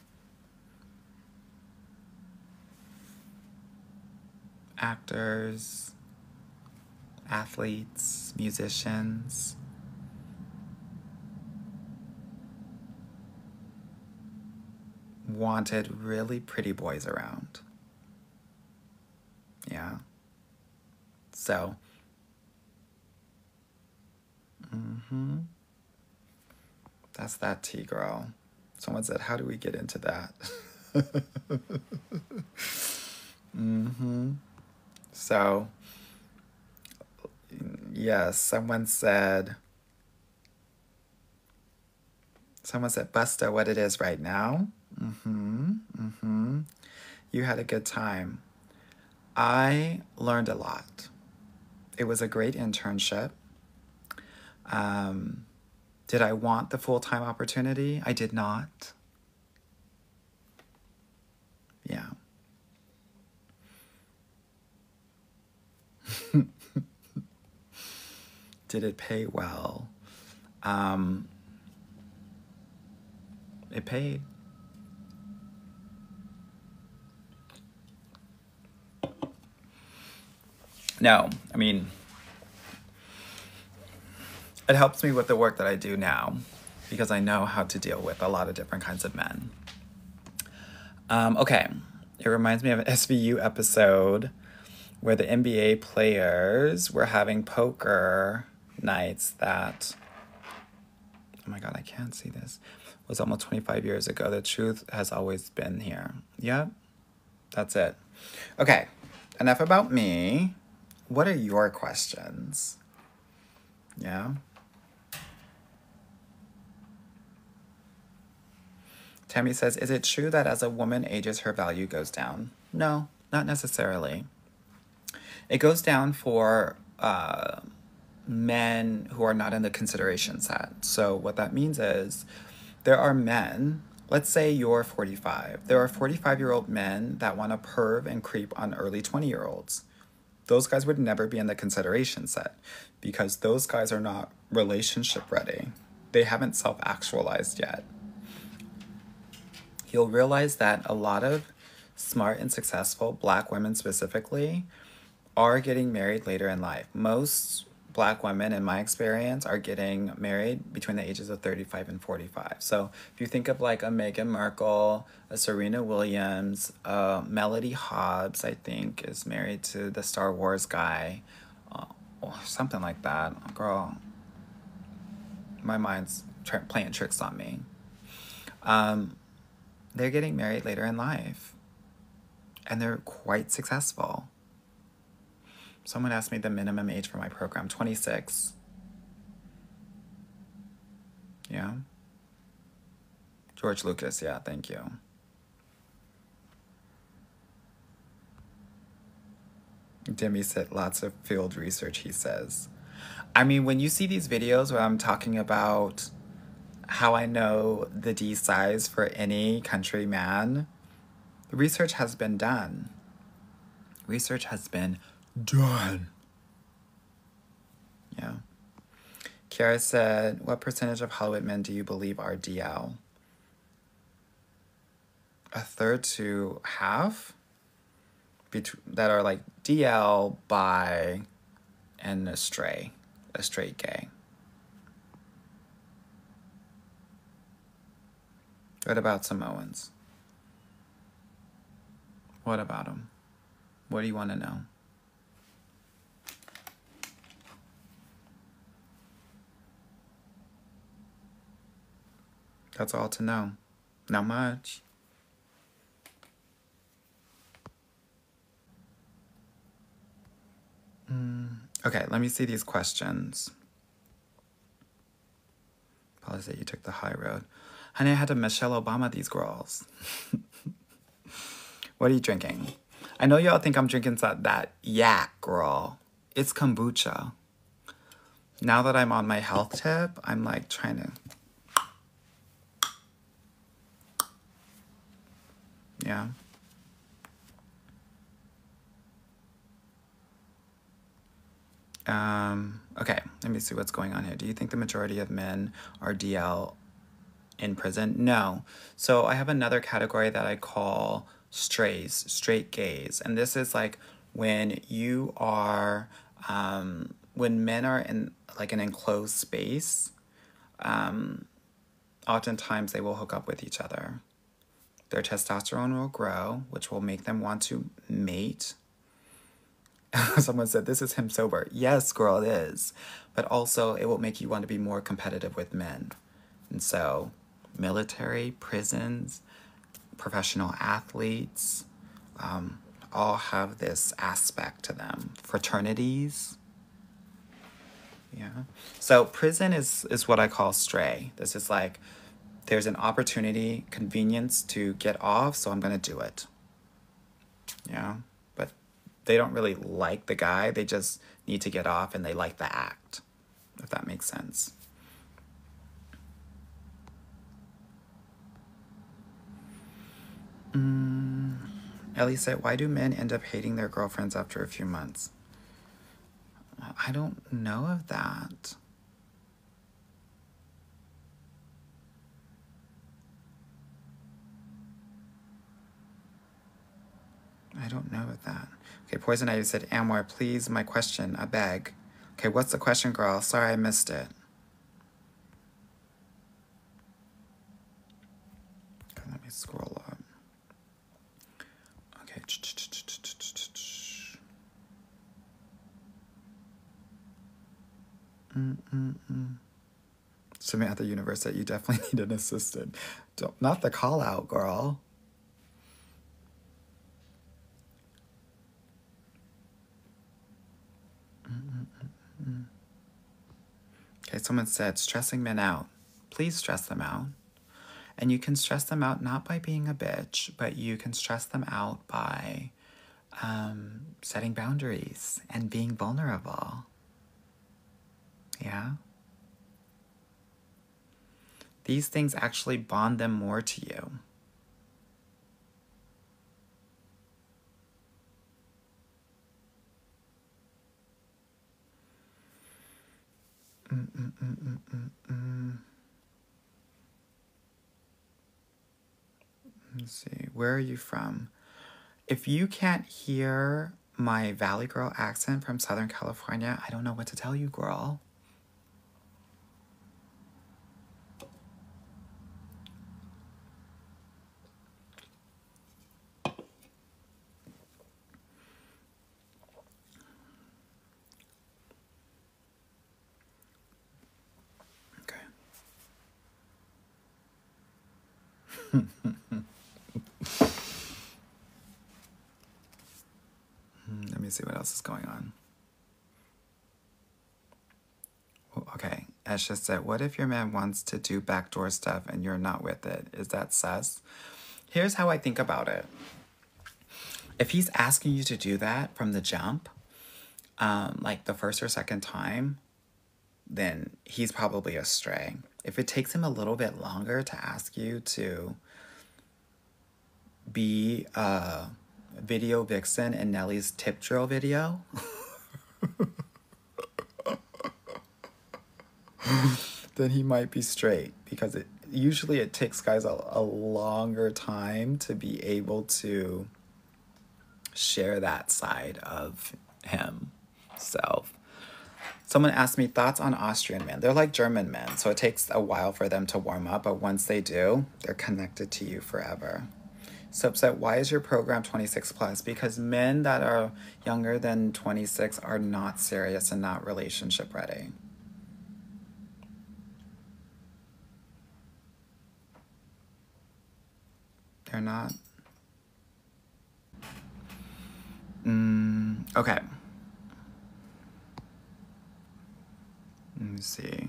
actors, athletes, musicians, wanted really pretty boys around. Yeah. So, that's that tea, girl. Someone said, how do we get into that? So, yes, someone said, Busta, what it is right now? You had a good time. I learned a lot. It was a great internship. Did I want the full-time opportunity? I did not. Yeah. Did it pay well? It paid. No, I mean, it helps me with the work that I do now because I know how to deal with a lot of different kinds of men. Okay, it reminds me of an SVU episode where the NBA players were having poker nights that, oh my God, I can't see this, was almost 25 years ago. The truth has always been here. Yep, that's it. Okay, enough about me. What are your questions? Yeah? Tammy says, is it true that as a woman ages, her value goes down? No, not necessarily. It goes down for men who are not in the consideration set. So what that means is there are men, let's say you're 45. There are 45-year-old men that want to perv and creep on early 20-year-olds. Those guys would never be in the consideration set because those guys are not relationship ready. They haven't self-actualized yet. You'll realize that a lot of smart and successful Black women specifically are getting married later in life. Most Black women, in my experience, are getting married between the ages of 35 and 45. So if you think of like a Meghan Markle, a Serena Williams, Melody Hobbs, I think, is married to the Star Wars guy, or something like that. Girl, my mind's playing tricks on me. They're getting married later in life, and they're quite successful. Someone asked me the minimum age for my program, 26. Yeah. George Lucas, yeah, thank you. Demi said lots of field research, he says. I mean, when you see these videos where I'm talking about how I know the D size for any country man, research has been done. Research has been done. Yeah. Kiara said, what percentage of Hollywood men do you believe are DL? A third to half that are like DL, bi, and a straight gay. What about Samoans? What about them? What do you want to know? That's all to know. Not much. Okay, let me see these questions. Apologies that you took the high road. Honey, I had to Michelle Obama these girls. What are you drinking? I know y'all think I'm drinking that yak, girl. It's kombucha. Now that I'm on my health tip, I'm like trying to... Yeah. Okay, let me see what's going on here. Do you think the majority of men are DL in prison? No. So I have another category that I call strays, straight gays. And this is like when you are, when men are in like an enclosed space, oftentimes they will hook up with each other. Their testosterone will grow, which will make them want to mate. Someone said, this is him sober. Yes, girl, it is. But also, it will make you want to be more competitive with men. And so, military, prisons, professional athletes, all have this aspect to them. Fraternities. Yeah. So, prison is what I call stray. This is like, there's an opportunity, convenience to get off, so I'm going to do it. Yeah. But they don't really like the guy. They just need to get off and they like the act, if that makes sense. Ellie said, why do men end up hating their girlfriends after a few months? I don't know of that. I don't know of that. Okay, Poison Ivy said, Amor, please, my question, I beg. Okay, what's the question, girl? Sorry, I missed it. Okay, let me scroll up. Okay. Samantha Universe said, you definitely need an assistant. Not the call out, girl. Okay, someone said, stressing men out. Please stress them out. And you can stress them out not by being a bitch, but you can stress them out by setting boundaries and being vulnerable. Yeah? These things actually bond them more to you. Let's see. Where are you from? If you can't hear my Valley Girl accent from Southern California, I don't know what to tell you, girl. Okay. Let me see what else is going on. Okay, Ash just said, what if your man wants to do backdoor stuff and you're not with it? Is that sus? Here's how I think about it. If he's asking you to do that from the jump, like the first or second time, then he's probably a stray. If it takes him a little bit longer to ask you to be a video vixen in Nelly's tip drill video, then he might be straight, because usually it takes guys a longer time to be able to share that side of himself. Someone asked me thoughts on Austrian men. They're like German men, so it takes a while for them to warm up, but once they do, they're connected to you forever. So upset, why is your program 26 plus? Because men that are younger than 26 are not serious and not relationship ready. They're not. Okay. Let me see.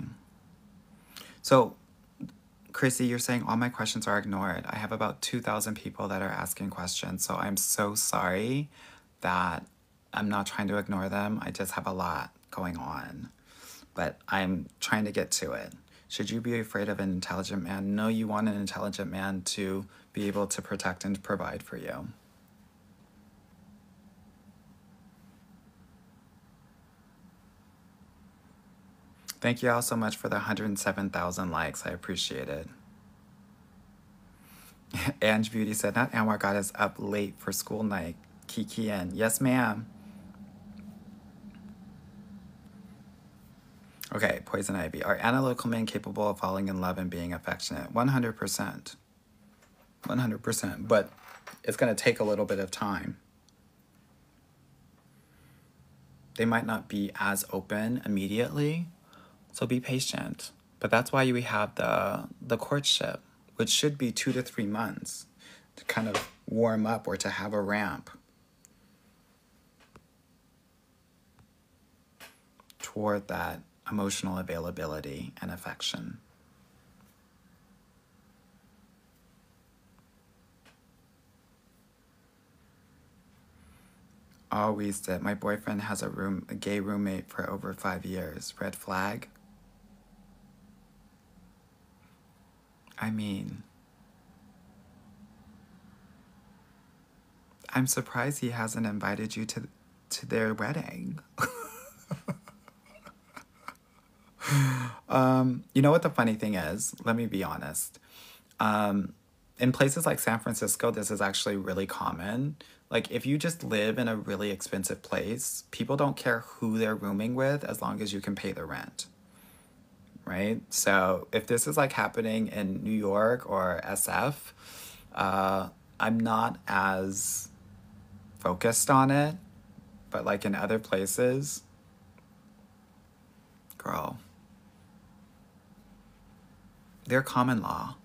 So, Chrissy, you're saying all my questions are ignored. I have about 2,000 people that are asking questions, so I'm so sorry that I'm not trying to ignore them. I just have a lot going on, but I'm trying to get to it. Should you be afraid of an intelligent man? No, you want an intelligent man to be able to protect and provide for you. Thank you all so much for the 107,000 likes. I appreciate it. Ange Beauty said, not Anwar got us up late for school night. Kiki in. Yes, ma'am. Okay, Poison Ivy. Are analytical men capable of falling in love and being affectionate? 100%. 100%. But it's going to take a little bit of time. They might not be as open immediately, so be patient. But that's why we have the courtship, which should be 2 to 3 months to kind of warm up or to have a ramp toward that emotional availability and affection. Always did. My boyfriend has a gay roommate for over 5 years. Red flag? I mean, I'm surprised he hasn't invited you to their wedding. You know what the funny thing is? Let me be honest. In places like San Francisco, this is actually really common. Like, if you just live in a really expensive place, people don't care who they're rooming with as long as you can pay the rent. Right? So if this is like happening in New York or SF, I'm not as focused on it. But like in other places, girl, they're common law.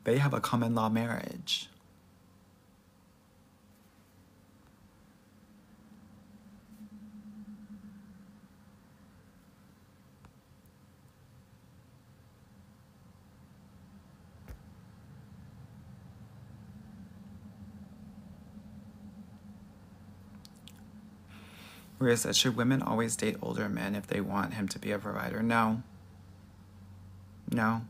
They have a common law marriage. Maria said, should women always date older men if they want him to be a provider? No. No.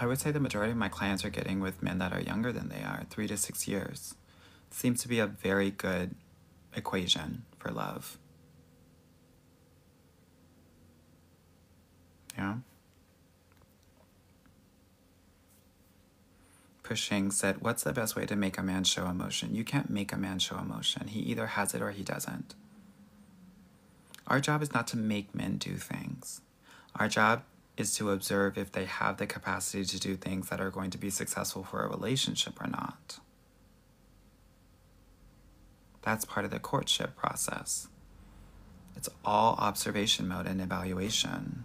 I would say the majority of my clients are getting with men that are younger than they are, 3 to 6 years. Seems to be a very good equation for love. Yeah. Pushing said, what's the best way to make a man show emotion? You can't make a man show emotion. He either has it or he doesn't. Our job is not to make men do things. Our job is to observe if they have the capacity to do things that are going to be successful for a relationship or not. That's part of the courtship process. It's all observation mode and evaluation.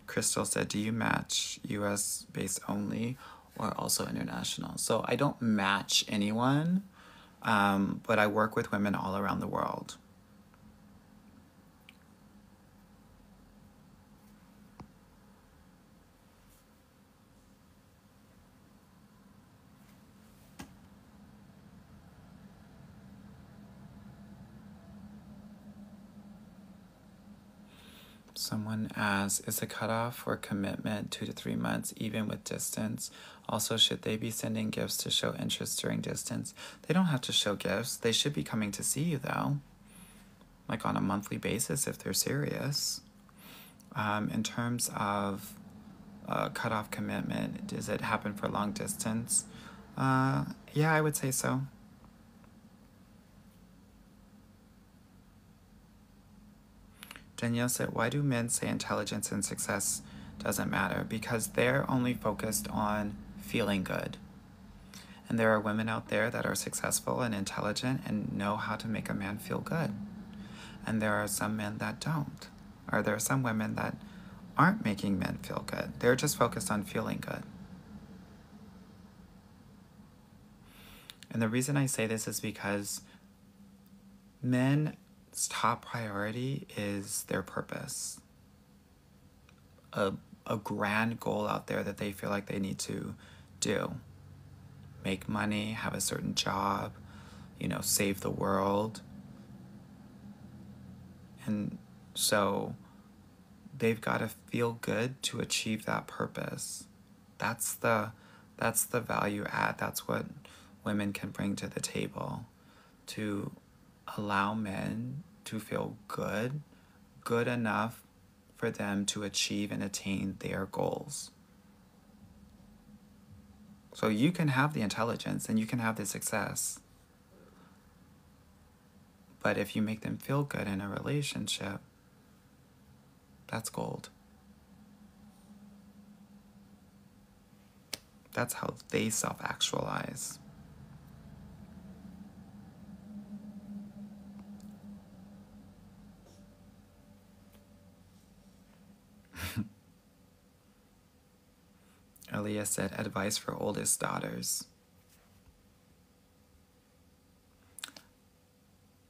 Crystal said, do you match US based only or also international? So I don't match anyone, but I work with women all around the world. Someone asks, is the cutoff for commitment 2 to 3 months, even with distance? Also, should they be sending gifts to show interest during distance? They don't have to show gifts. They should be coming to see you, though. Like on a monthly basis if they're serious. In terms of cutoff commitment, does it happen for long distance? Yeah, I would say so. Danielle said, why do men say intelligence and success doesn't matter? Because they're only focused on feeling good. And there are women out there that are successful and intelligent and know how to make a man feel good. And there are some men that don't. Or there are some women that aren't making men feel good. They're just focused on feeling good. And the reason I say this is because men's top priority is their purpose. A grand goal out there that they feel like they need to do. Make money, have a certain job, save the world. And so they've got to feel good to achieve that purpose. That's the value add. That's what women can bring to the table, to allow men to feel good enough for them to achieve and attain their goals. So you can have the intelligence and you can have the success, but if you make them feel good in a relationship, that's gold. That's how they self-actualize. Aaliyah said, advice for oldest daughters.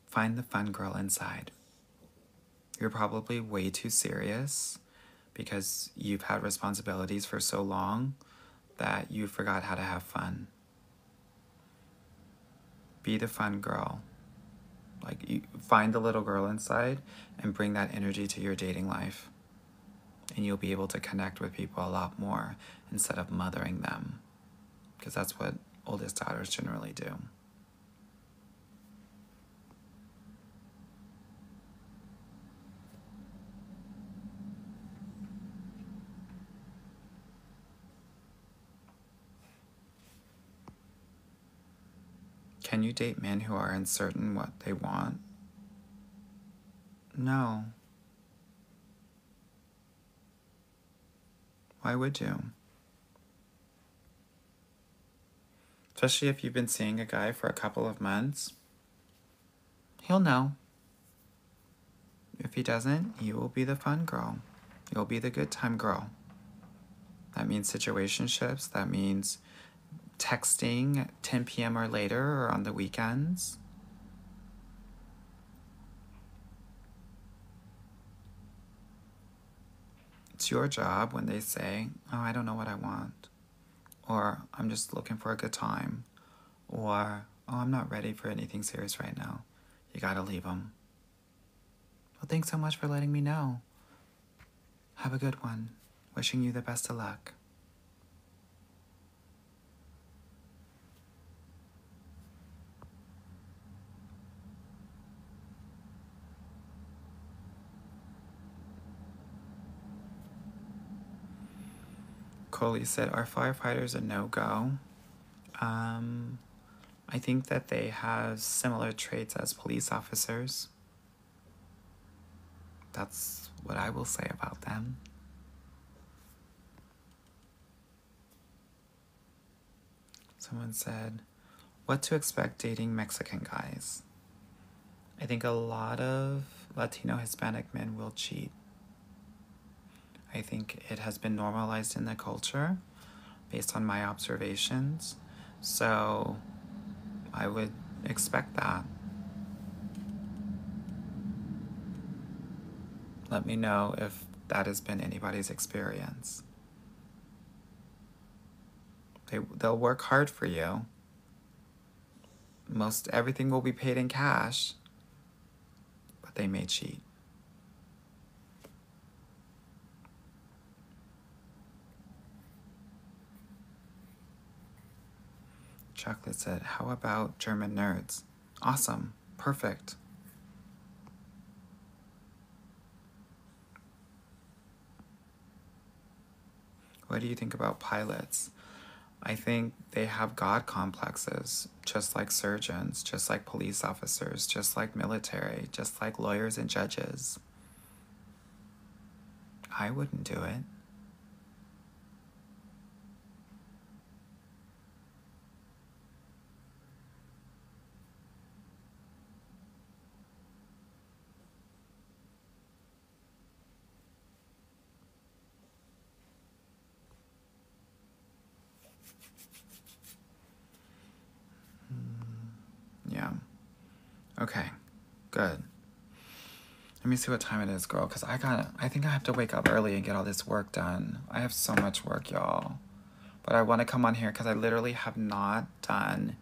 Find the fun girl inside. You're probably way too serious because you've had responsibilities for so long that you forgot how to have fun. Be the fun girl. Like, you find the little girl inside and bring that energy to your dating life. And you'll be able to connect with people a lot more instead of mothering them. Because that's what oldest daughters generally do. Can you date men who are uncertain what they want? No. Why would you? Especially if you've been seeing a guy for a couple of months. He'll know. If he doesn't, you will be the fun girl. You'll be the good time girl. That means situationships. That means texting 10 p.m. or later or on the weekends. It's your job when they say, oh, I don't know what I want. Or I'm just looking for a good time. Or, oh, I'm not ready for anything serious right now. You gotta leave them. Well, thanks so much for letting me know. Have a good one. Wishing you the best of luck. Coley said, are firefighters a no-go? I think that they have similar traits as police officers. That's what I will say about them. Someone said, what to expect dating Mexican guys? I think a lot of Latino Hispanic men will cheat. I think it has been normalized in the culture based on my observations. So I would expect that. Let me know if that has been anybody's experience. They'll work hard for you. Most everything will be paid in cash, but they may cheat. Chocolate said, how about German nerds? Awesome. Perfect. What do you think about pilots? I think they have God complexes, just like surgeons, just like police officers, just like military, just like lawyers and judges. I wouldn't do it. Yeah. Okay. Good. Let me see what time it is, girl, because I think I have to wake up early and get all this work done. I have so much work, y'all. But I want to come on here because I literally have not done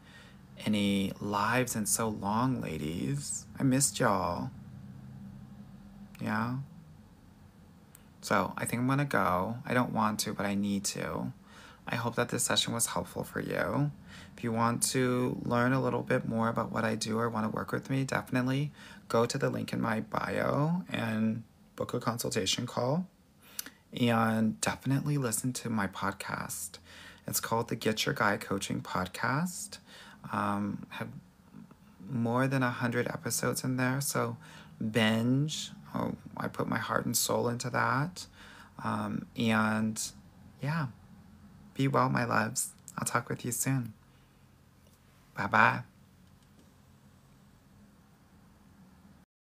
any lives in so long, ladies. I missed y'all. Yeah? So I think I'm going to go. I don't want to, but I need to. I hope that this session was helpful for you. If you want to learn a little bit more about what I do or want to work with me, definitely go to the link in my bio and book a consultation call. And definitely listen to my podcast. It's called the Get Your Guy Coaching Podcast. Have more than 100 episodes in there, so binge. Oh, I put my heart and soul into that. And yeah, be well, my loves. I'll talk with you soon. Bye-bye.